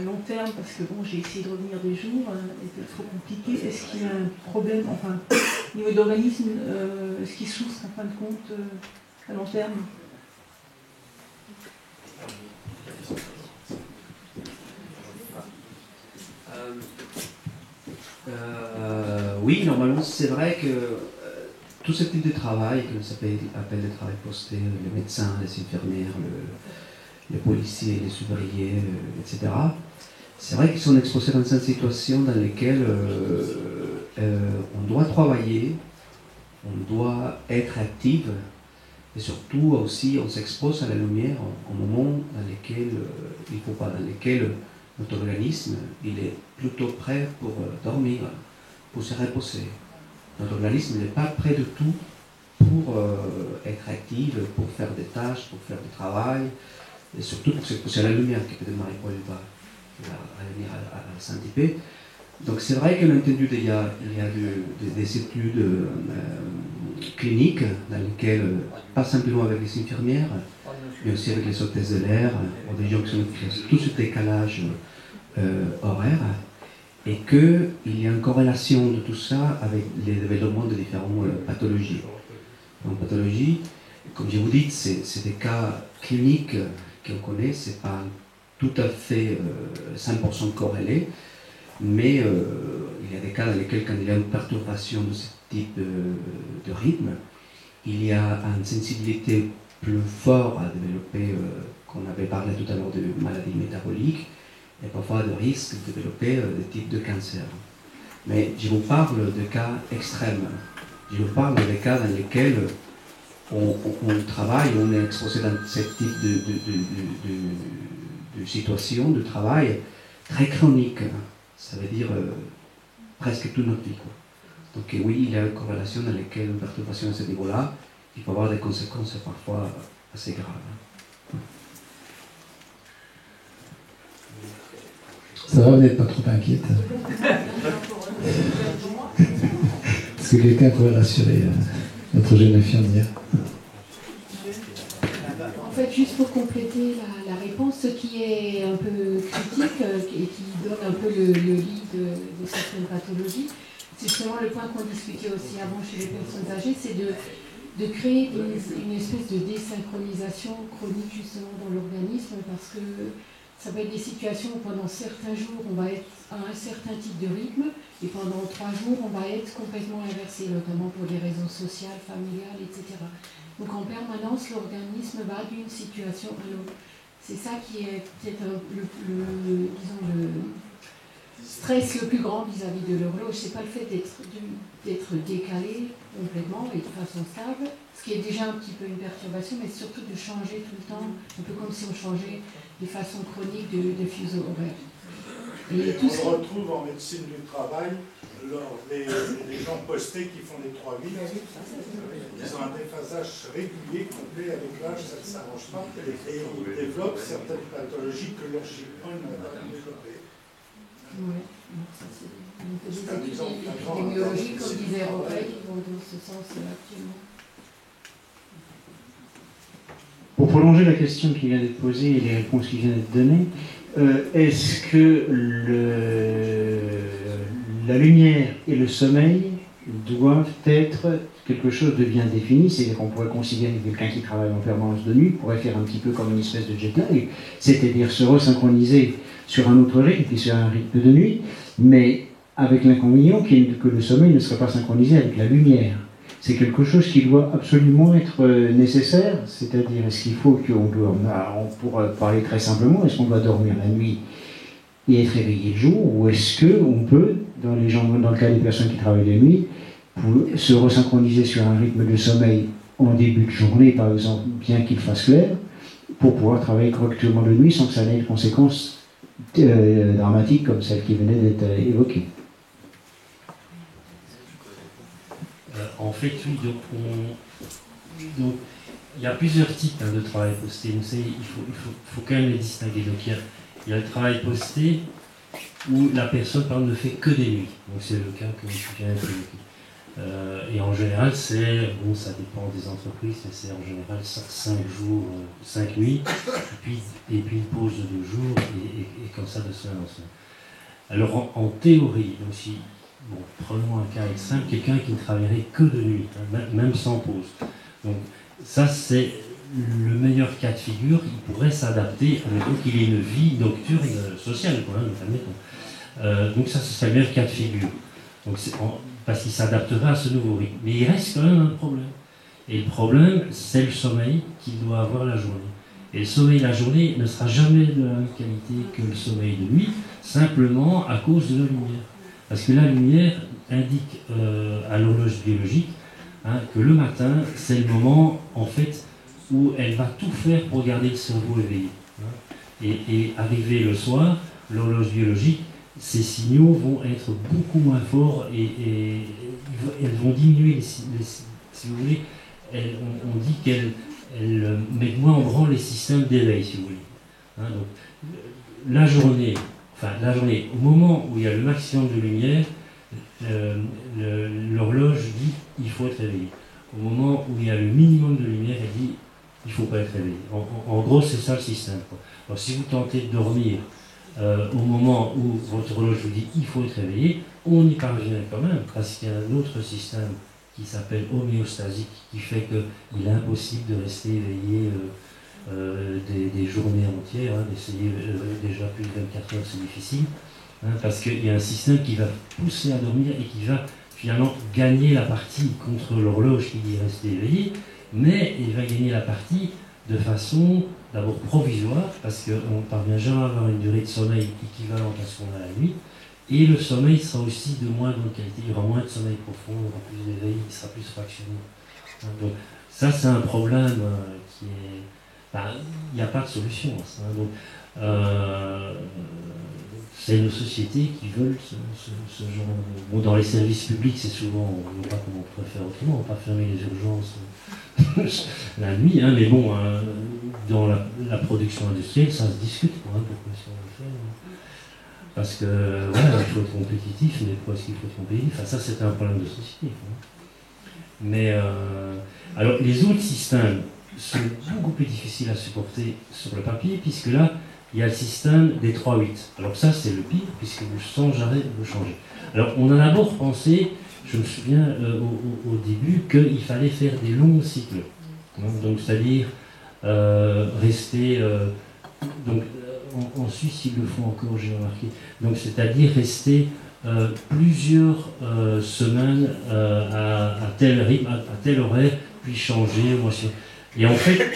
long terme, parce que j'ai essayé de revenir des jours, était trop compliqué. Est-ce qu'il y a un problème, au niveau de l'organisme, est-ce qu'il souffre en fin de compte à long terme? Oui, normalement, c'est vrai que tout ce type de travail, que l'on appelle le travail posté, les médecins, les infirmières, les policiers, les ouvriers, etc., c'est vrai qu'ils sont exposés dans une situation dans laquelle on doit travailler, on doit être actif, et surtout aussi on s'expose à la lumière au moment dans lequel il ne faut pas, dans lequel notre organisme il est plutôt prêt pour dormir, pour se reposer. Notre organisme n'est pas prêt du tout pour être actif, pour faire des tâches, pour faire du travail, et surtout pour s'exposer à la lumière, qui peut-être Marie-Paul va revenir à Saint-Hypé. Donc c'est vrai qu'il il y a des études cliniques dans lesquelles, pas simplement avec les infirmières, mais aussi avec les hôtesses de l'air, ou des gens qui sont tout ce décalage horaire. et qu'il y a une corrélation de tout ça avec les développements de différentes pathologies. En pathologie, comme je vous dis, c'est des cas cliniques qu'on connaît, ce n'est pas tout à fait 100% corrélé, mais il y a des cas dans lesquels, quand il y a une perturbation de ce type de rythme, il y a une sensibilité plus forte à développer, qu'on avait parlé tout à l'heure de maladies métaboliques, et parfois de risque de développer des types de cancer. Mais je vous parle de cas extrêmes. Je vous parle des cas dans lesquels on travaille, on est exposé dans ce type de situation, de travail très chronique. Ça veut dire presque toute notre vie. Donc oui, il y a une corrélation dans laquelle une perturbation à ce niveau-là, il peut avoir des conséquences parfois assez graves. Ça va, vous n'êtes pas trop inquiète. Est-ce que quelqu'un pourrait rassurer notre jeune infirmière? En fait, juste pour compléter la réponse, ce qui est un peu critique et qui donne un peu le lit de certaines pathologies, c'est justement le point qu'on discutait aussi avant chez les personnes âgées, c'est de créer une espèce de désynchronisation chronique justement dans l'organisme, parce que ça va être des situations où pendant certains jours on va être à un certain type de rythme et pendant 3 jours on va être complètement inversé, notamment pour des raisons sociales, familiales, etc. Donc en permanence l'organisme va d'une situation à l'autre. C'est ça qui est peut-être disons, le stress le plus grand vis-à-vis de l'horloge. C'est pas le fait d'être décalé complètement et de façon stable, ce qui est déjà un petit peu une perturbation, mais surtout de changer tout le temps, un peu comme si on changeait de façon chronique de fuseau horaire. Et on le retrouve en médecine du travail, les gens postés qui font les 3-8, ils ont un déphasage régulier, complet, avec l'âge, ça ne s'arrange pas, et ils développent certaines pathologies que leur GIPON n'a pas développées. Oui, ça c'est des études épidémiologiques, comme disait Robert, qui vont dans ce sens actuellement. Pour prolonger la question qui vient d'être posée et les réponses qui viennent d'être données, est-ce que la lumière et le sommeil doivent être quelque chose de bien défini? C'est-à-dire qu'on pourrait considérer que quelqu'un qui travaille en permanence de nuit pourrait faire un petit peu comme une espèce de jet lag, c'est-à-dire se resynchroniser sur un autre rythme et sur un rythme de nuit, mais avec l'inconvénient que le sommeil ne serait pas synchronisé avec la lumière. C'est quelque chose qui doit absolument être nécessaire, c'est-à-dire est-ce qu'il faut qu'on dorme, pour parler très simplement, est-ce qu'on doit dormir la nuit et être réveillé le jour, ou est-ce qu'on peut, dans le cas des personnes qui travaillent la nuit, se resynchroniser sur un rythme de sommeil en début de journée, par exemple, bien qu'il fasse clair, pour pouvoir travailler correctement de nuit sans que ça ait de conséquences dramatiques comme celles qui venaient d'être évoquées. En fait, oui, donc, il y a plusieurs types de travail posté. Donc, il faut quand même les distinguer. Donc, il y a le travail posté où la personne, par exemple, ne fait que des nuits. Donc, c'est le cas que je viens d'évoquer. Et en général, ça dépend des entreprises, mais c'est en général 5 jours, 5 nuits, et puis une pause de 2 jours, et comme ça de semaine en semaine. Alors, en théorie, donc si. Bon, prenons un cas simple, quelqu'un qui ne travaillerait que de nuit, même sans pause. Donc ça, c'est le meilleur cas de figure. Il pourrait s'adapter, admettons qu'il ait une vie nocturne sociale, admettons. Donc ça, ce serait le meilleur cas de figure. Donc parce qu'il s'adapterait à ce nouveau rythme. Mais il reste quand même un problème. Et le problème, c'est le sommeil qu'il doit avoir la journée. Et le sommeil la journée ne sera jamais de la même qualité que le sommeil de nuit, simplement à cause de la lumière. Parce que la lumière indique à l'horloge biologique que le matin, c'est le moment en fait où elle va tout faire pour garder le cerveau éveillé. Et arrivé le soir, l'horloge biologique, ces signaux vont être beaucoup moins forts et elles vont diminuer, si vous voulez, on dit qu'elles mettent moins en branle les systèmes d'éveil, si vous voulez. Donc, la journée, au moment où il y a le maximum de lumière, l'horloge dit il faut être réveillé. Au moment où il y a le minimum de lumière, elle dit il ne faut pas être réveillé. En gros, c'est ça le système. Alors, si vous tentez de dormir au moment où votre horloge vous dit il faut être réveillé, on y parvient quand même, parce qu'il y a un autre système qui s'appelle homéostasique, qui fait qu'il est impossible de rester éveillé des journées entières, hein, d'essayer déjà plus de 24 heures, c'est difficile, hein, parce qu'il y a un système qui va pousser à dormir et qui va finalement gagner la partie contre l'horloge qui dit rester éveillé, mais il va gagner la partie de façon d'abord provisoire, parce qu'on ne parvient jamais à avoir une durée de sommeil équivalente à ce qu'on a la nuit, et le sommeil sera aussi de moins bonne qualité, il y aura moins de sommeil profond, il y aura plus d'éveil, il sera plus fractionné. Hein, donc ça c'est un problème qui est... il n'y a pas de solution à ça. Donc, c'est nos sociétés qui veulent ce genre de... Bon, dans les services publics, c'est souvent, on ne voit pas comment on pourrait faire autrement, on ne va pas fermer les urgences la nuit, hein, mais bon, dans la production industrielle, ça se discute, pourquoi est-ce qu'on le fait. Parce que, voilà, il faut être compétitif, mais pourquoi est-ce qu'il faut être compétitif? Enfin, ça, c'est un problème de société. Mais, alors, les autres systèmes sont beaucoup plus difficiles à supporter sur le papier, puisque là, il y a le système des 3-8. Alors ça, c'est le pire, puisque vous sans arrêt vous changez. Alors, on a d'abord pensé, je me souviens au début, qu'il fallait faire des longs cycles. Donc, c'est-à-dire rester... donc, en Suisse, ils le font encore, j'ai remarqué. Donc, c'est-à-dire rester plusieurs semaines à tel rythme, à tel horaire, puis changer. Et en fait,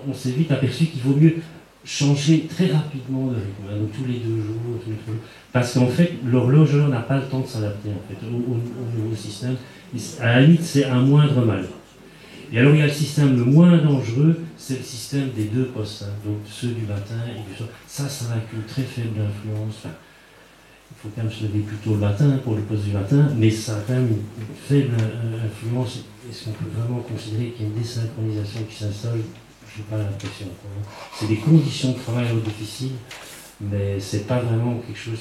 on s'est vite aperçu qu'il vaut mieux changer très rapidement de rythme, hein, donc tous les 2 jours, parce qu'en fait, l'horlogeur n'a pas le temps de s'adapter en fait, au nouveau système. À la limite, c'est un moindre mal. Et alors, il y a le système le moins dangereux, c'est le système des 2 postes, hein, donc ceux du matin et du soir. Ça n'a qu'une très faible influence. Enfin, il faut quand même se lever plus tôt le matin pour le poste du matin, mais ça a quand même une faible influence. Est-ce qu'on peut vraiment considérer qu'il y a une désynchronisation qui s'installe? Je n'ai pas l'impression. C'est des conditions de travail difficiles, mais c'est pas vraiment quelque chose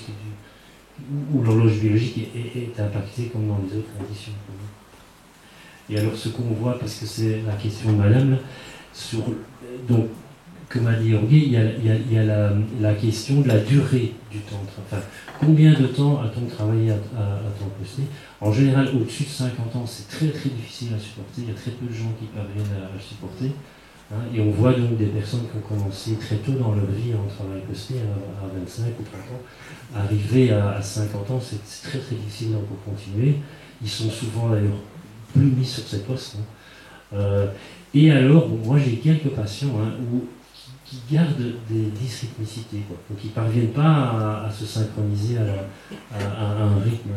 où l'horloge biologique est impactée comme dans les autres conditions. Et alors ce qu'on voit, parce que c'est la question de madame, donc, comme a dit Jorge, il y a la question de la durée du temps. Enfin, combien de temps a-t-on travaillé à temps posté? En général, au-dessus de 50 ans, c'est très très difficile à supporter. Il y a très peu de gens qui parviennent à le supporter. Hein, et on voit donc des personnes qui ont commencé très tôt dans leur vie en travail posté, à 25 ou 30 ans. Arriver à 50 ans, c'est très très difficile pour continuer. Ils sont souvent d'ailleurs plus mis sur ces postes. Hein. Et alors, bon, moi j'ai quelques patients hein, qui gardent des dysrythmicités, quoi. Donc ils ne parviennent pas à se synchroniser à un rythme.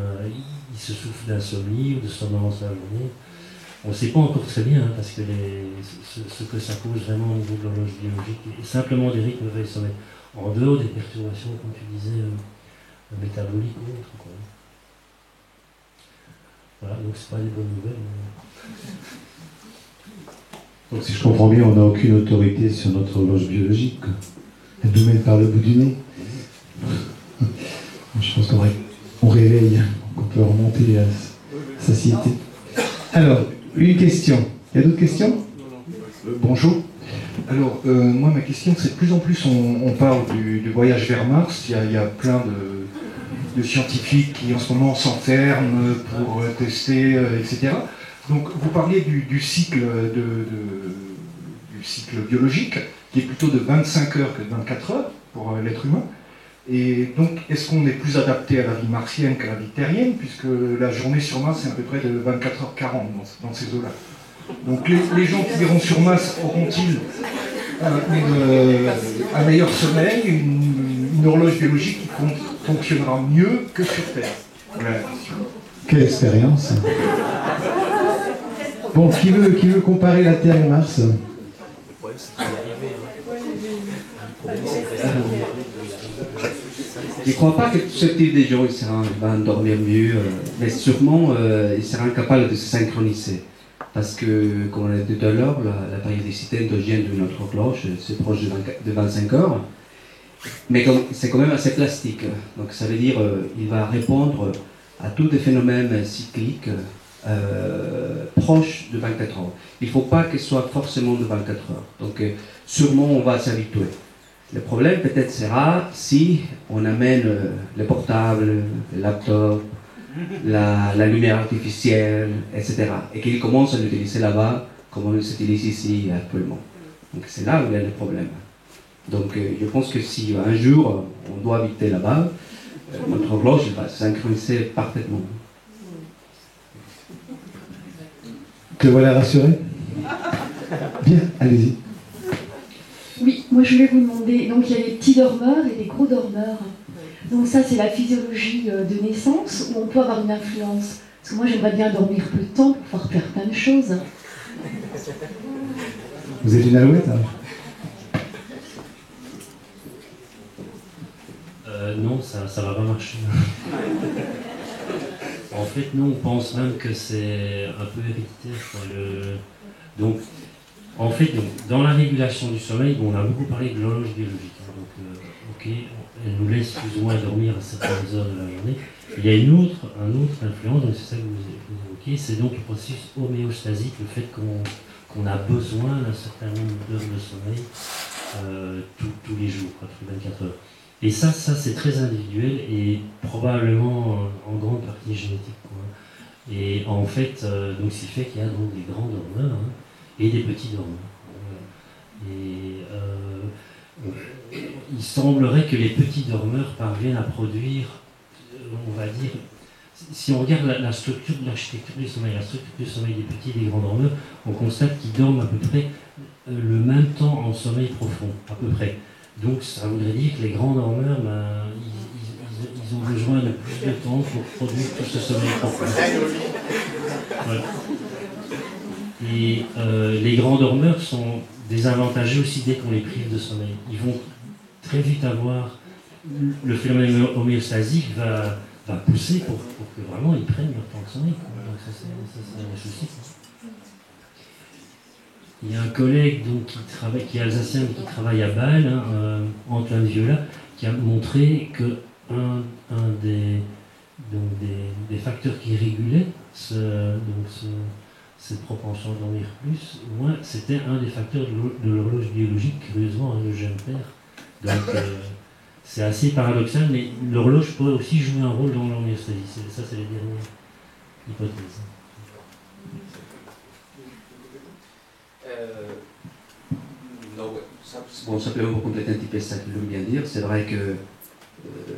Ils se souffrent d'insomnie ou de somnolence la journée. On ne sait pas encore très bien, hein, parce que ce que ça cause vraiment au niveau de l'horloge biologique, et simplement des rythmes veille sommeil, en dehors des perturbations, comme tu disais, métaboliques ou autres. Quoi. Voilà, donc c'est pas des bonnes nouvelles. Donc si je comprends bien, on n'a aucune autorité sur notre horloge biologique. Elle nous mène par le bout du nez. Je pense qu'on réveille, qu'on peut remonter à satiété. Alors, une question. Il y a d'autres questions? Bonjour. Alors, moi, ma question, c'est de plus en plus, on parle du voyage vers Mars. Il y a plein de scientifiques qui, en ce moment, s'enferment pour tester, etc. Donc, vous parliez du cycle du cycle biologique, qui est plutôt de 25 heures que de 24 heures pour l'être humain. Et donc, est-ce qu'on est plus adapté à la vie martienne qu'à la vie terrienne, puisque la journée sur Mars, c'est à peu près de 24h40 dans ces eaux-là. Donc, les gens qui iront sur Mars auront-ils un meilleur sommeil, une horloge biologique qui fonctionnera mieux que sur Terre? Voilà. Quelle expérience! Bon, qui veut comparer la Terre et Mars? Je ne crois pas que ce type de gens va dormir mieux, mais sûrement ils seront incapables de se synchroniser. Parce que, comme on l'a dit tout à l'heure, la périodicité endogène de notre horloge, c'est proche de 25 heures. Mais c'est quand même assez plastique. Donc ça veut dire qu'il va répondre à tous les phénomènes cycliques proches de 24 heures. Il ne faut pas qu'il soit forcément de 24 heures. Donc sûrement on va s'habituer. Le problème peut-être sera si on amène le portable, le laptop, la lumière artificielle, etc. Et qu'ils commencent à l'utiliser là-bas comme on s'utilise ici actuellement. Donc c'est là où il y a le problème. Donc je pense que si un jour on doit habiter là-bas, notre horloge va se synchroniser parfaitement. Te voilà rassuré? Bien, allez-y. Oui, moi je voulais vous demander, donc il y a des petits dormeurs et des gros dormeurs. Donc ça c'est la physiologie de naissance où on peut avoir une influence. Parce que moi j'aimerais bien dormir peu de temps pour pouvoir faire plein de choses. Vous êtes une alouette alors? Non, ça va pas marcher. En fait, nous, on pense même que c'est un peu héréditaire. Donc, en fait, dans la régulation du sommeil, on a beaucoup parlé de l'horloge biologique. Donc, ok, elle nous laisse plus ou moins dormir à certaines heures de la journée. Il y a une autre influence, donc c'est ça que vous évoquez, c'est donc le processus homéostasique, le fait qu'on a besoin d'un certain nombre d'heures de sommeil tous les jours, tous les 24 heures. Et ça c'est très individuel et probablement en grande partie génétique. Et en fait, donc ce qui fait qu'il y a donc des grands dormeurs et des petits dormeurs. Il semblerait que les petits dormeurs parviennent à produire, on va dire, si on regarde la structure de l'architecture du sommeil, la structure du sommeil des petits et des grands dormeurs, on constate qu'ils dorment à peu près le même temps en sommeil profond, à peu près. Donc ça voudrait dire que les grands dormeurs, ils ont besoin de plus de temps pour produire tout ce sommeil profond. Ouais. Et les grands dormeurs sont désavantagés aussi dès qu'on les prive de sommeil. Ils vont très vite avoir, le phénomène homéostasique va pousser pour que vraiment ils prennent leur temps de sommeil. Donc ça c'est un souci. Il y a un collègue donc, qui est alsacien, qui travaille à Bâle, Antoine Viola, qui a montré que un des facteurs qui régulait cette propension à dormir plus ou moins, c'était un des facteurs de l'horloge biologique, curieusement, le jeune père. Donc c'est assez paradoxal, mais l'horloge pourrait aussi jouer un rôle dans l'homéostasie. Ça, c'est les dernières hypothèses. Bon, simplement pour compléter un petit peu ça que je veux bien dire, c'est vrai que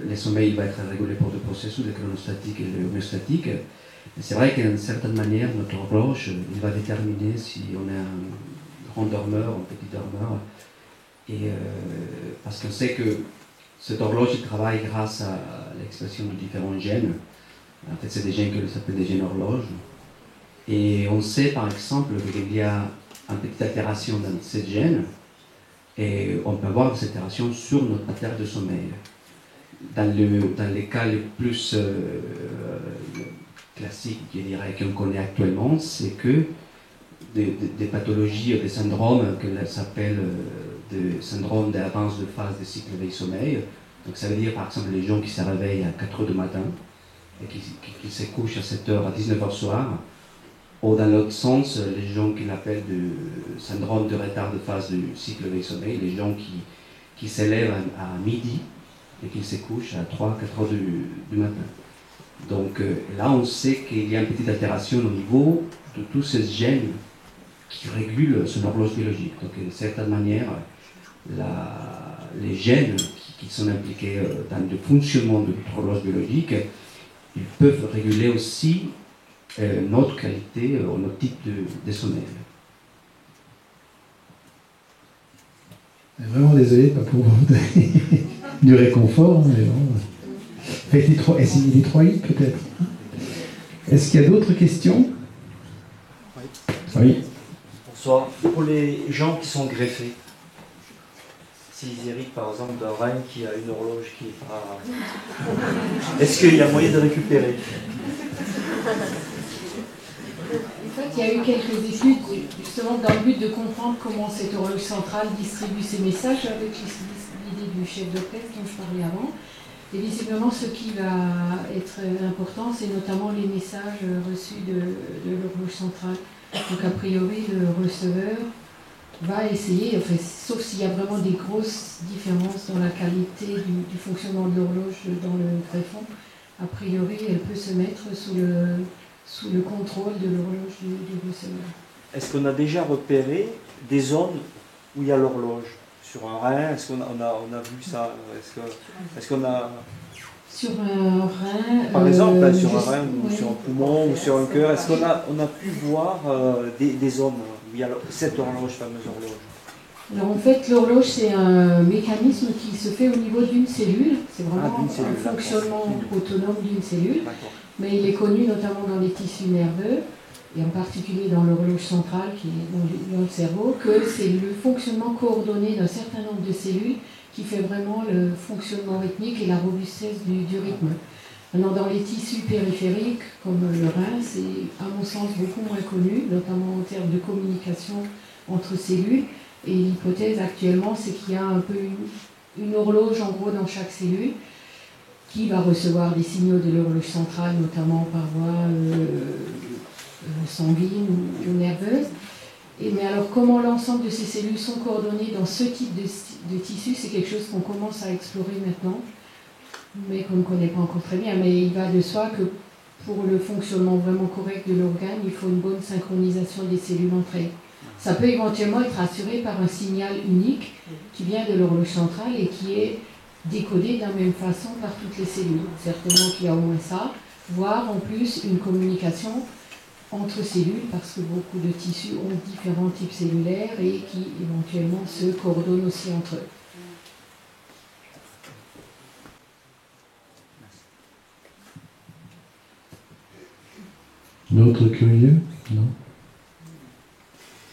le sommeil va être régulé par deux processus, le chronostatique et le homéostatique. C'est vrai qu'd'une certaine manière, notre horloge, il va déterminer si on est un grand dormeur ou un petit dormeur. Et parce qu'on sait que cette horloge il travaille grâce à l'expression de différents gènes. En fait, c'est des gènes que s'appelle des gènes horloges. Et on sait par exemple qu'il y a une petite altération dans ces gènes. Et on peut avoir cette altération sur notre pattern de sommeil. Dans les cas les plus classiques, je dirais, qu'on connaît actuellement, c'est que des pathologies, des syndromes que s'appelle des syndromes d'avance de phase de cycle veille-sommeil. Donc ça veut dire par exemple les gens qui se réveillent à 4h du matin et qui se couchent à 7h, à 19h soir. Ou dans l'autre sens, les gens qui l'appellent de syndrome de retard de phase du cycle veille-sommeil, les gens qui s'élèvent à midi et qui se couchent à 3-4 heures du matin. Donc là, on sait qu'il y a une petite altération au niveau de tous ces gènes qui régulent son horloge biologique. Donc d'une certaine manière, les gènes qui sont impliqués dans le fonctionnement de notre horloge biologique, ils peuvent réguler aussi notre qualité, notre type de sommeil. Vraiment désolé de ne pas pouvoir vous donner du réconfort, mais bon. Essayez les 3 hits peut-être. Est-ce qu'il y a d'autres questions? Oui. Bonsoir. Pour les gens qui sont greffés, s'ils héritent par exemple d'un règne qui a une horloge qui est pas... Est-ce qu'il y a moyen de récupérer? En fait, il y a eu quelques études justement dans le but de comprendre comment cette horloge centrale distribue ses messages avec l'idée du chef d'orchestre dont je parlais avant. Et visiblement, ce qui va être important, c'est notamment les messages reçus de l'horloge centrale. Donc a priori, le receveur va essayer, enfin, sauf s'il y a vraiment des grosses différences dans la qualité du fonctionnement de l'horloge dans le greffon, a priori, elle peut se mettre sous le contrôle de l'horloge du receveur. Est-ce qu'on a déjà repéré des zones où il y a l'horloge? Sur un rein, est-ce qu'on a vu ça? Est-ce qu'on a... Sur un rein... Par exemple, sur un rein, ou sur un poumon, ou sur un cœur, est-ce qu'on a pu voir des zones où il y a cette horloge, fameuse horloge? Alors en fait, l'horloge, c'est un mécanisme qui se fait au niveau d'une cellule. C'est vraiment un fonctionnement autonome d'une cellule. Mais il est connu notamment dans les tissus nerveux, et en particulier dans l'horloge centrale qui est dans le cerveau, que c'est le fonctionnement coordonné d'un certain nombre de cellules qui fait vraiment le fonctionnement rythmique et la robustesse du rythme. Maintenant, dans les tissus périphériques, comme le rein, c'est à mon sens beaucoup moins connu, notamment en termes de communication entre cellules. Et l'hypothèse actuellement, c'est qu'il y a un peu une horloge en gros dans chaque cellule qui va recevoir des signaux de l'horloge centrale, notamment par voie sanguine ou nerveuse. Mais alors, comment l'ensemble de ces cellules sont coordonnées dans ce type de tissu, c'est quelque chose qu'on commence à explorer maintenant, mais qu'on ne connaît pas encore très bien. Mais il va de soi que pour le fonctionnement vraiment correct de l'organe, il faut une bonne synchronisation des cellules entre elles. Ça peut éventuellement être assuré par un signal unique qui vient de l'horloge centrale et qui est décodé de la même façon par toutes les cellules. Certainement qu'il y a au moins ça, voire en plus une communication entre cellules, parce que beaucoup de tissus ont différents types cellulaires et qui éventuellement se coordonnent aussi entre eux. D'autres curieux? Non?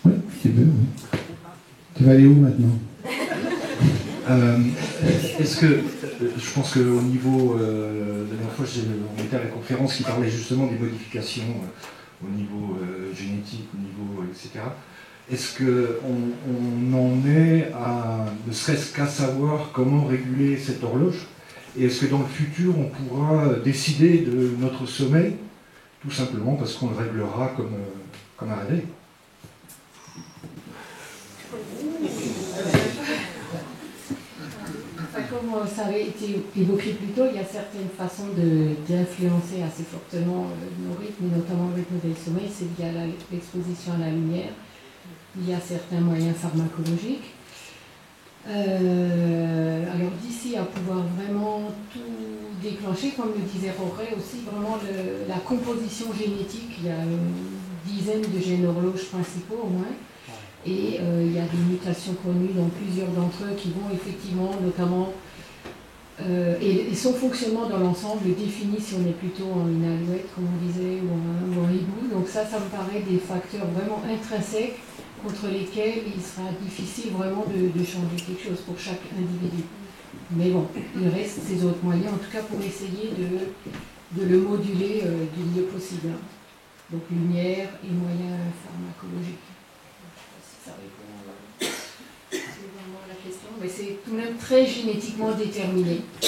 Oui, tu veux, oui. Tu vas aller où maintenant? Est-ce que, je pense qu'au niveau, la dernière fois, on était à la conférence qui parlait justement des modifications au niveau génétique, au niveau, etc. Est-ce qu'on en est à, ne serait-ce qu'à savoir comment réguler cette horloge? Et est-ce que dans le futur, on pourra décider de notre sommeil, tout simplement parce qu'on le réglera comme un réveil? Comme ça avait été évoqué plus tôt, il y a certaines façons d'influencer assez fortement nos rythmes, notamment le rythme du sommeil, c'est via l'exposition à la lumière. Il y a certains moyens pharmacologiques. Alors d'ici à pouvoir vraiment tout déclencher, comme le disait Roré aussi, vraiment la composition génétique, il y a une dizaine de gènes horloges principaux au moins. Et il y a des mutations connues dans plusieurs d'entre eux qui vont effectivement, notamment, et son fonctionnement dans l'ensemble définit si on est plutôt en une alouette, comme on disait, ou en hibou. Donc ça me paraît des facteurs vraiment intrinsèques contre lesquels il sera difficile vraiment de changer quelque chose pour chaque individu. Mais bon, il reste ces autres moyens, en tout cas pour essayer de le moduler du mieux possible. Donc lumière et moyens pharmacologiques. Ça répond c'est vraiment à la question, mais c'est tout de même très génétiquement déterminé. Et,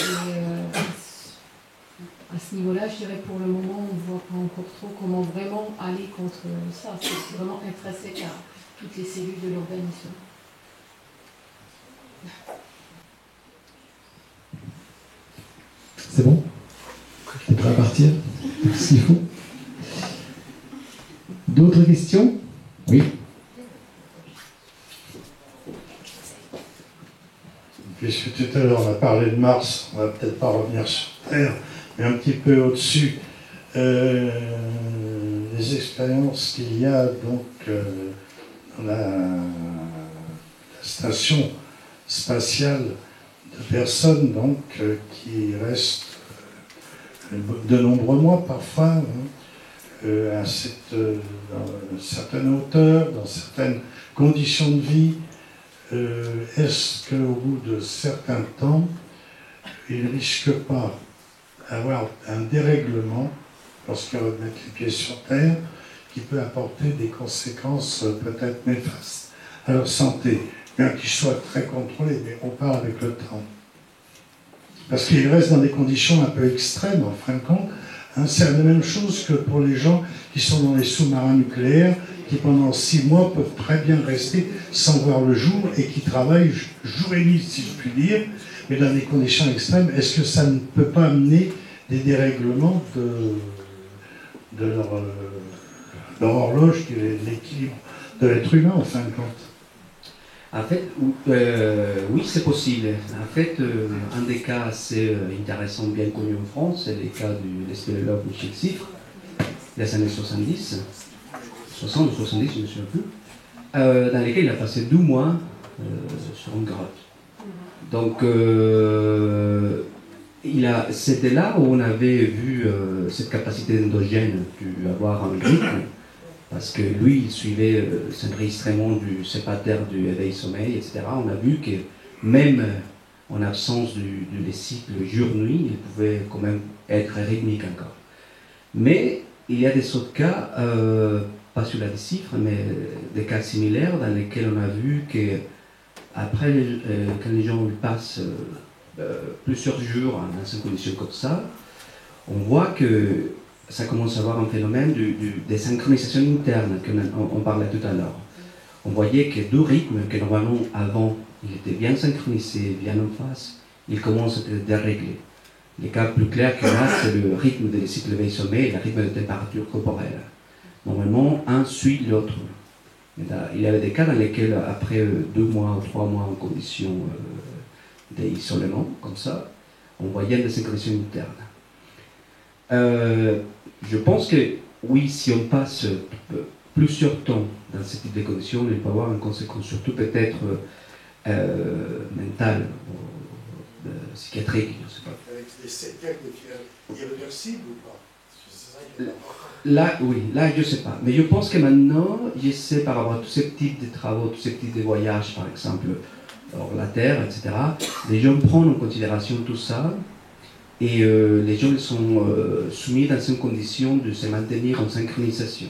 à ce niveau-là, je dirais pour le moment, on ne voit pas encore trop comment vraiment aller contre ça. C'est vraiment intrinsèque à toutes les cellules de l'organisme. C'est bon? T'es prêt à partir? S'il faut. D'autres questions? Oui. Puisque tout à l'heure on a parlé de Mars, on va peut-être pas revenir sur Terre, mais un petit peu au-dessus. Les expériences qu'il y a donc dans la station spatiale de personnes donc qui restent de nombreux mois parfois dans une certaine hauteur, dans certaines conditions de vie. Est-ce qu'au bout de certains temps, il ne risque pas d'avoir un dérèglement lorsqu'il remet les pieds sur Terre qui peut apporter des conséquences peut-être néfastes à leur santé, bien qu'ils soient très contrôlés, mais on part avec le temps. Parce qu'ils restent dans des conditions un peu extrêmes, en fin de compte, Hein, c'est la même chose que pour les gens qui sont dans les sous-marins nucléaires, qui pendant 6 mois peuvent très bien rester sans voir le jour et qui travaillent jour et nuit, si je puis dire, mais dans des conditions extrêmes. Est-ce que ça ne peut pas amener des dérèglements de leur horloge, qui est l'équilibre de l'être humain, en fin de compte? En fait, oui, c'est possible. En fait, un des cas assez intéressants, bien connu en France, c'est le cas de l'espéléologue Michel Siffre, des années 70, 60 ou 70, je ne me souviens plus, dans lesquels il a passé 12 mois sur une grotte. Donc, c'était là où on avait vu cette capacité endogène d'avoir un rythme, parce que lui, il suivait cet enregistrement du séparateur du éveil-sommeil, etc. On a vu que même en absence des cycles jour-nuit, il pouvait quand même être rythmique encore. Mais il y a des autres cas, pas sur la décifre, mais des cas similaires dans lesquels on a vu que après, quand les gens passent plusieurs jours dans une condition comme ça, on voit que ça commence à avoir un phénomène de synchronisation interne qu'on parlait tout à l'heure. On voyait que 2 rythmes que normalement avant ils étaient bien synchronisés, bien en face, ils commencent à être déréglés. Les cas plus clairs que là, c'est le rythme des cycles éveil-sommeil et le rythme de température corporelle. Normalement, un suit l'autre. Il y avait des cas dans lesquels, après 2 mois ou 3 mois en condition d'isolement, comme ça, on voyait des synchronisations internes. Je pense que, oui, si on passe plusieurs temps dans ce type de conditions, il peut avoir une conséquence, surtout peut-être mentale, psychiatrique, je ne sais pas. Avec des séquelles irréversibles ou pas? Là, oui, là, je ne sais pas. Mais je pense que maintenant, je sais par rapport à tous ces types de travaux, tous ces types de voyages, par exemple, hors la Terre, etc., les gens prennent en considération tout ça, et les gens sont soumis dans une condition de se maintenir en synchronisation,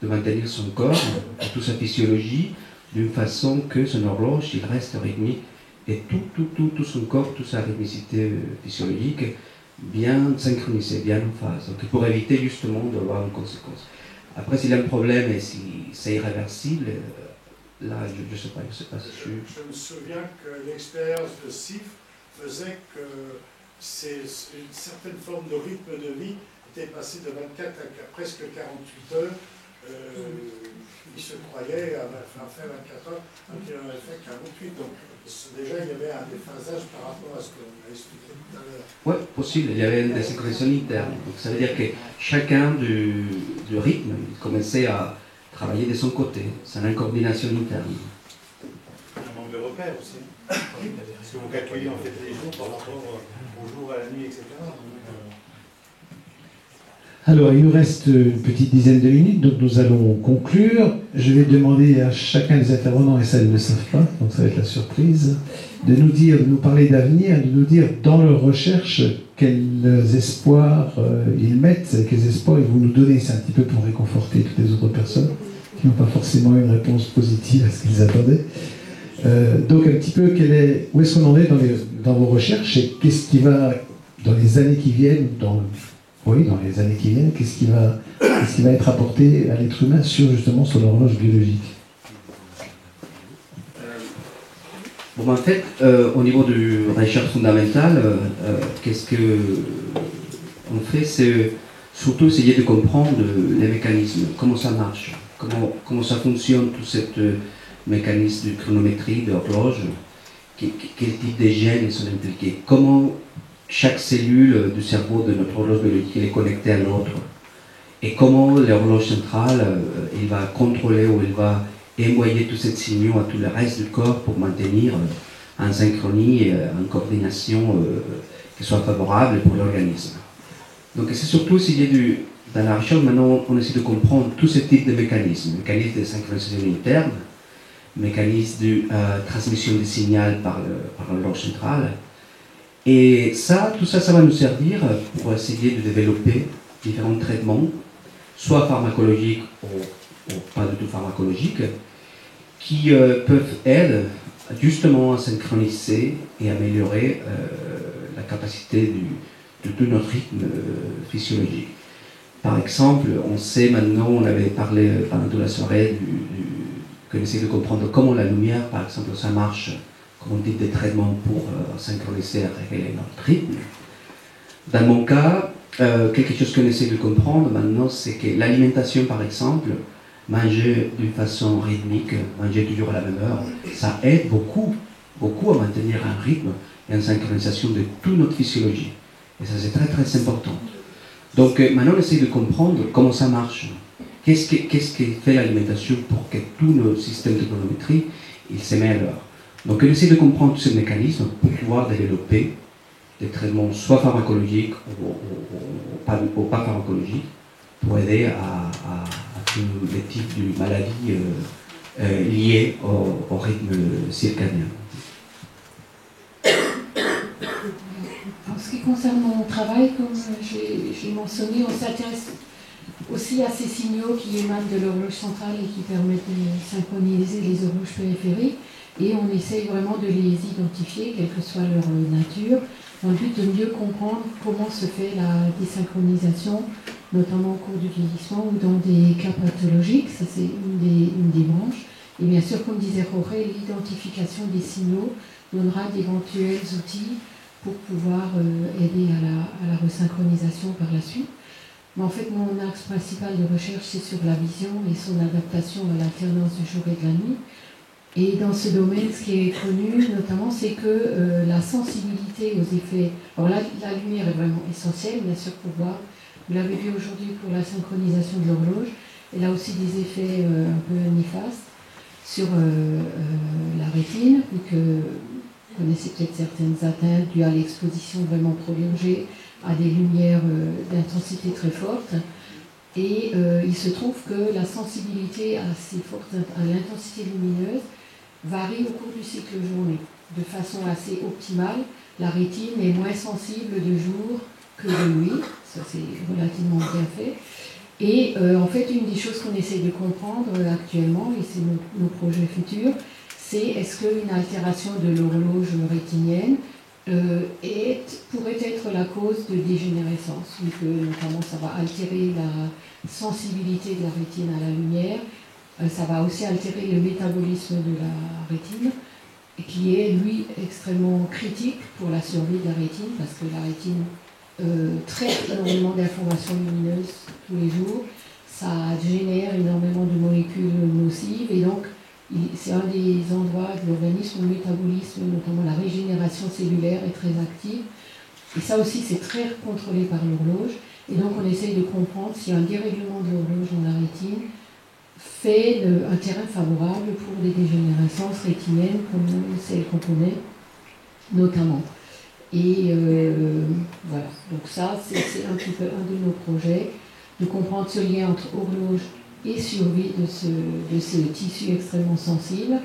de maintenir son corps et toute sa physiologie d'une façon que son horloge, il reste rythmique, et tout son corps, toute sa rythmicité physiologique, bien synchronisé, bien en phase. Donc pour éviter justement d'avoir une conséquence. Après, s'il y a un problème et si c'est irréversible, là, je ne sais pas si je suis... Je me souviens que l'expérience de Siffre faisait que une certaine forme de rythme de vie était passée de 24 à presque 48 heures. Il se croyait à faire 24 heures, donc il en avait fait 48. Donc déjà, il y avait un déphasage par rapport à ce qu'on a expliqué tout à l'heure. Oui, possible. Il y avait des synchronisations internes. Donc ça veut dire que chacun du rythme commençait à travailler de son côté. C'est une coordination interne. Un manque de repères aussi. Parce qu'on calculait en fait les jours par rapport au jour, à la nuit, etc. Alors, il nous reste une petite dizaine de minutes, donc nous allons conclure. Je vais demander à chacun des intervenants, et ça ils ne le savent pas, donc ça va être la surprise, de nous parler d'avenir, de nous dire dans leurs recherches quels espoirs ils mettent, quels espoirs ils vont nous donner. C'est un petit peu pour réconforter toutes les autres personnes qui n'ont pas forcément une réponse positive à ce qu'ils attendaient. Donc un petit peu, où est-ce qu'on en est dans vos recherches et qu'est-ce qui va, dans les années qui viennent, dans les années qui viennent, qu'est-ce qui va être apporté à l'être humain sur l'horloge biologique? Bon, en fait, au niveau de la recherche fondamentale, qu'est-ce qu'on fait? C'est surtout essayer de comprendre les mécanismes, comment ça marche, comment ça fonctionne, tout ce mécanisme de chronométrie, de horloge, quel type de gènes sont impliqués, comment chaque cellule du cerveau de notre horloge biologique est connectée à l'autre, et comment l'horloge centrale il va contrôler ou il va envoyer tous ces signaux à tout le reste du corps pour maintenir en synchronie et en coordination qui soit favorable pour l'organisme. Donc c'est surtout essayer dans la recherche, maintenant on essaie de comprendre tous ces types de mécanismes de synchronisation interne, mécanismes de transmission des signaux par l'horloge centrale. Et tout ça va nous servir pour essayer de développer différents traitements, soit pharmacologiques ou pas du tout pharmacologiques, qui peuvent aider justement à synchroniser et améliorer la capacité tout notre rythme physiologique. Par exemple, on sait maintenant, on avait parlé pendant toute la soirée, qu'on essaie de comprendre comment la lumière, par exemple, ça marche, comme on dit, des traitements pour synchroniser et régler notre rythme. Dans mon cas, quelque chose qu'on essaie de comprendre maintenant, c'est que l'alimentation, par exemple, manger d'une façon rythmique, manger toujours à la même heure, ça aide beaucoup, beaucoup à maintenir un rythme et une synchronisation de toute notre physiologie. Et ça, c'est très, très important. Donc, maintenant, on essaie de comprendre comment ça marche. Qu'est-ce qui fait l'alimentation pour que tout notre système de chronométrie, il se met à l'heure. Donc, on essaie de comprendre tous ces mécanismes pour pouvoir développer des traitements soit pharmacologiques ou pas pharmacologiques pour aider à tous les types de maladies liées au rythme circadien. En ce qui concerne mon travail, comme j'ai mentionné, on s'intéresse aussi à ces signaux qui émanent de l'horloge centrale et qui permettent de synchroniser les horloges périphériques. Et on essaye vraiment de les identifier, quelle que soit leur nature, dans le but de mieux comprendre comment se fait la désynchronisation, notamment au cours du vieillissement ou dans des cas pathologiques. Ça, c'est une des branches. Et bien sûr, comme disait Jorge, l'identification des signaux donnera d'éventuels outils pour pouvoir aider à la resynchronisation par la suite. Mais en fait, mon axe principal de recherche, c'est sur la vision et son adaptation à l'alternance du jour et de la nuit. Et dans ce domaine, ce qui est connu notamment, c'est que la sensibilité aux effets... Alors là, la lumière est vraiment essentielle, bien sûr, pour voir. Vous l'avez vu aujourd'hui pour la synchronisation de l'horloge. Elle a aussi des effets un peu néfastes sur la rétine, vu que vous connaissez peut-être certaines atteintes dues à l'exposition vraiment prolongée à des lumières d'intensité très forte. Et il se trouve que la sensibilité à l'intensité lumineuse varie au cours du cycle journée. De façon assez optimale, la rétine est moins sensible de jour que de nuit. Ça, c'est relativement bien fait. Et en fait, une des choses qu'on essaie de comprendre actuellement, et c'est nos projets futurs, c'est est-ce qu'une altération de l'horloge rétinienne pourrait être la cause de dégénérescence, vu que notamment ça va altérer la sensibilité de la rétine à la lumière, ça va aussi altérer le métabolisme de la rétine, qui est lui extrêmement critique pour la survie de la rétine, parce que la rétine traite énormément d'informations lumineuses tous les jours, ça génère énormément de molécules nocives, et donc c'est un des endroits de l'organisme où le métabolisme, notamment la régénération cellulaire, est très active. Et ça aussi, c'est très contrôlé par l'horloge. Et donc, on essaye de comprendre si un dérèglement de l'horloge dans la rétine fait un terrain favorable pour des dégénérescences rétiniennes comme celles qu'on connaît, notamment. Et voilà. Donc ça, c'est un petit peu un de nos projets, de comprendre ce lien entre horloge et survie de ce tissu extrêmement sensible,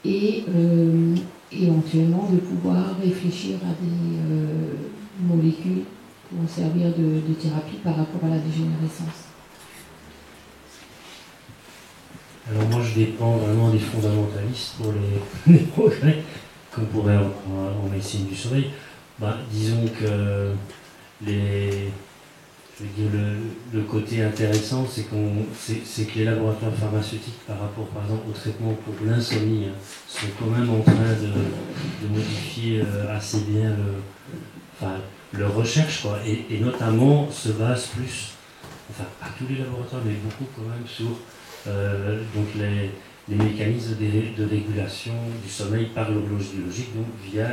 et éventuellement de pouvoir réfléchir à des molécules qui vont servir de thérapie par rapport à la dégénérescence. Alors moi je dépends vraiment des fondamentalistes pour les progrès qu'on pourrait en médecine du sommeil. Disons que le côté intéressant, c'est que les laboratoires pharmaceutiques, par rapport par exemple au traitement pour l'insomnie, sont quand même en train de modifier assez bien leur recherche, quoi, et notamment se base plus, enfin pas tous les laboratoires, mais beaucoup quand même, sur donc les mécanismes de régulation du sommeil par l'horloge biologique, donc via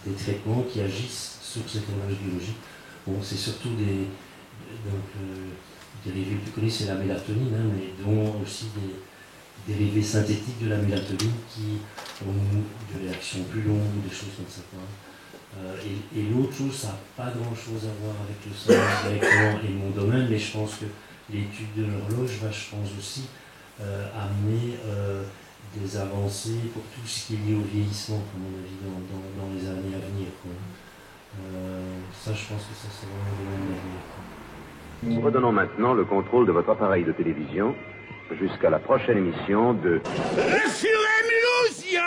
des traitements qui agissent sur cette horloge biologique. Bon, c'est surtout des dérivés plus connus, c'est la mélatonine, mais dont aussi des dérivés synthétiques de la mélatonine qui ont des réactions plus longues, des choses comme ça. Et l'autre chose, ça n'a pas grand-chose à voir avec le sommeil directement et mon domaine, mais je pense que l'étude de l'horloge va, je pense aussi, amener des avancées pour tout ce qui est lié au vieillissement, à mon avis, dans les années à venir, quoi. Ça, je pense que ça, c'est vraiment le domaine d'avenir. Nous redonnons maintenant le contrôle de votre appareil de télévision jusqu'à la prochaine émission de... Le Lucien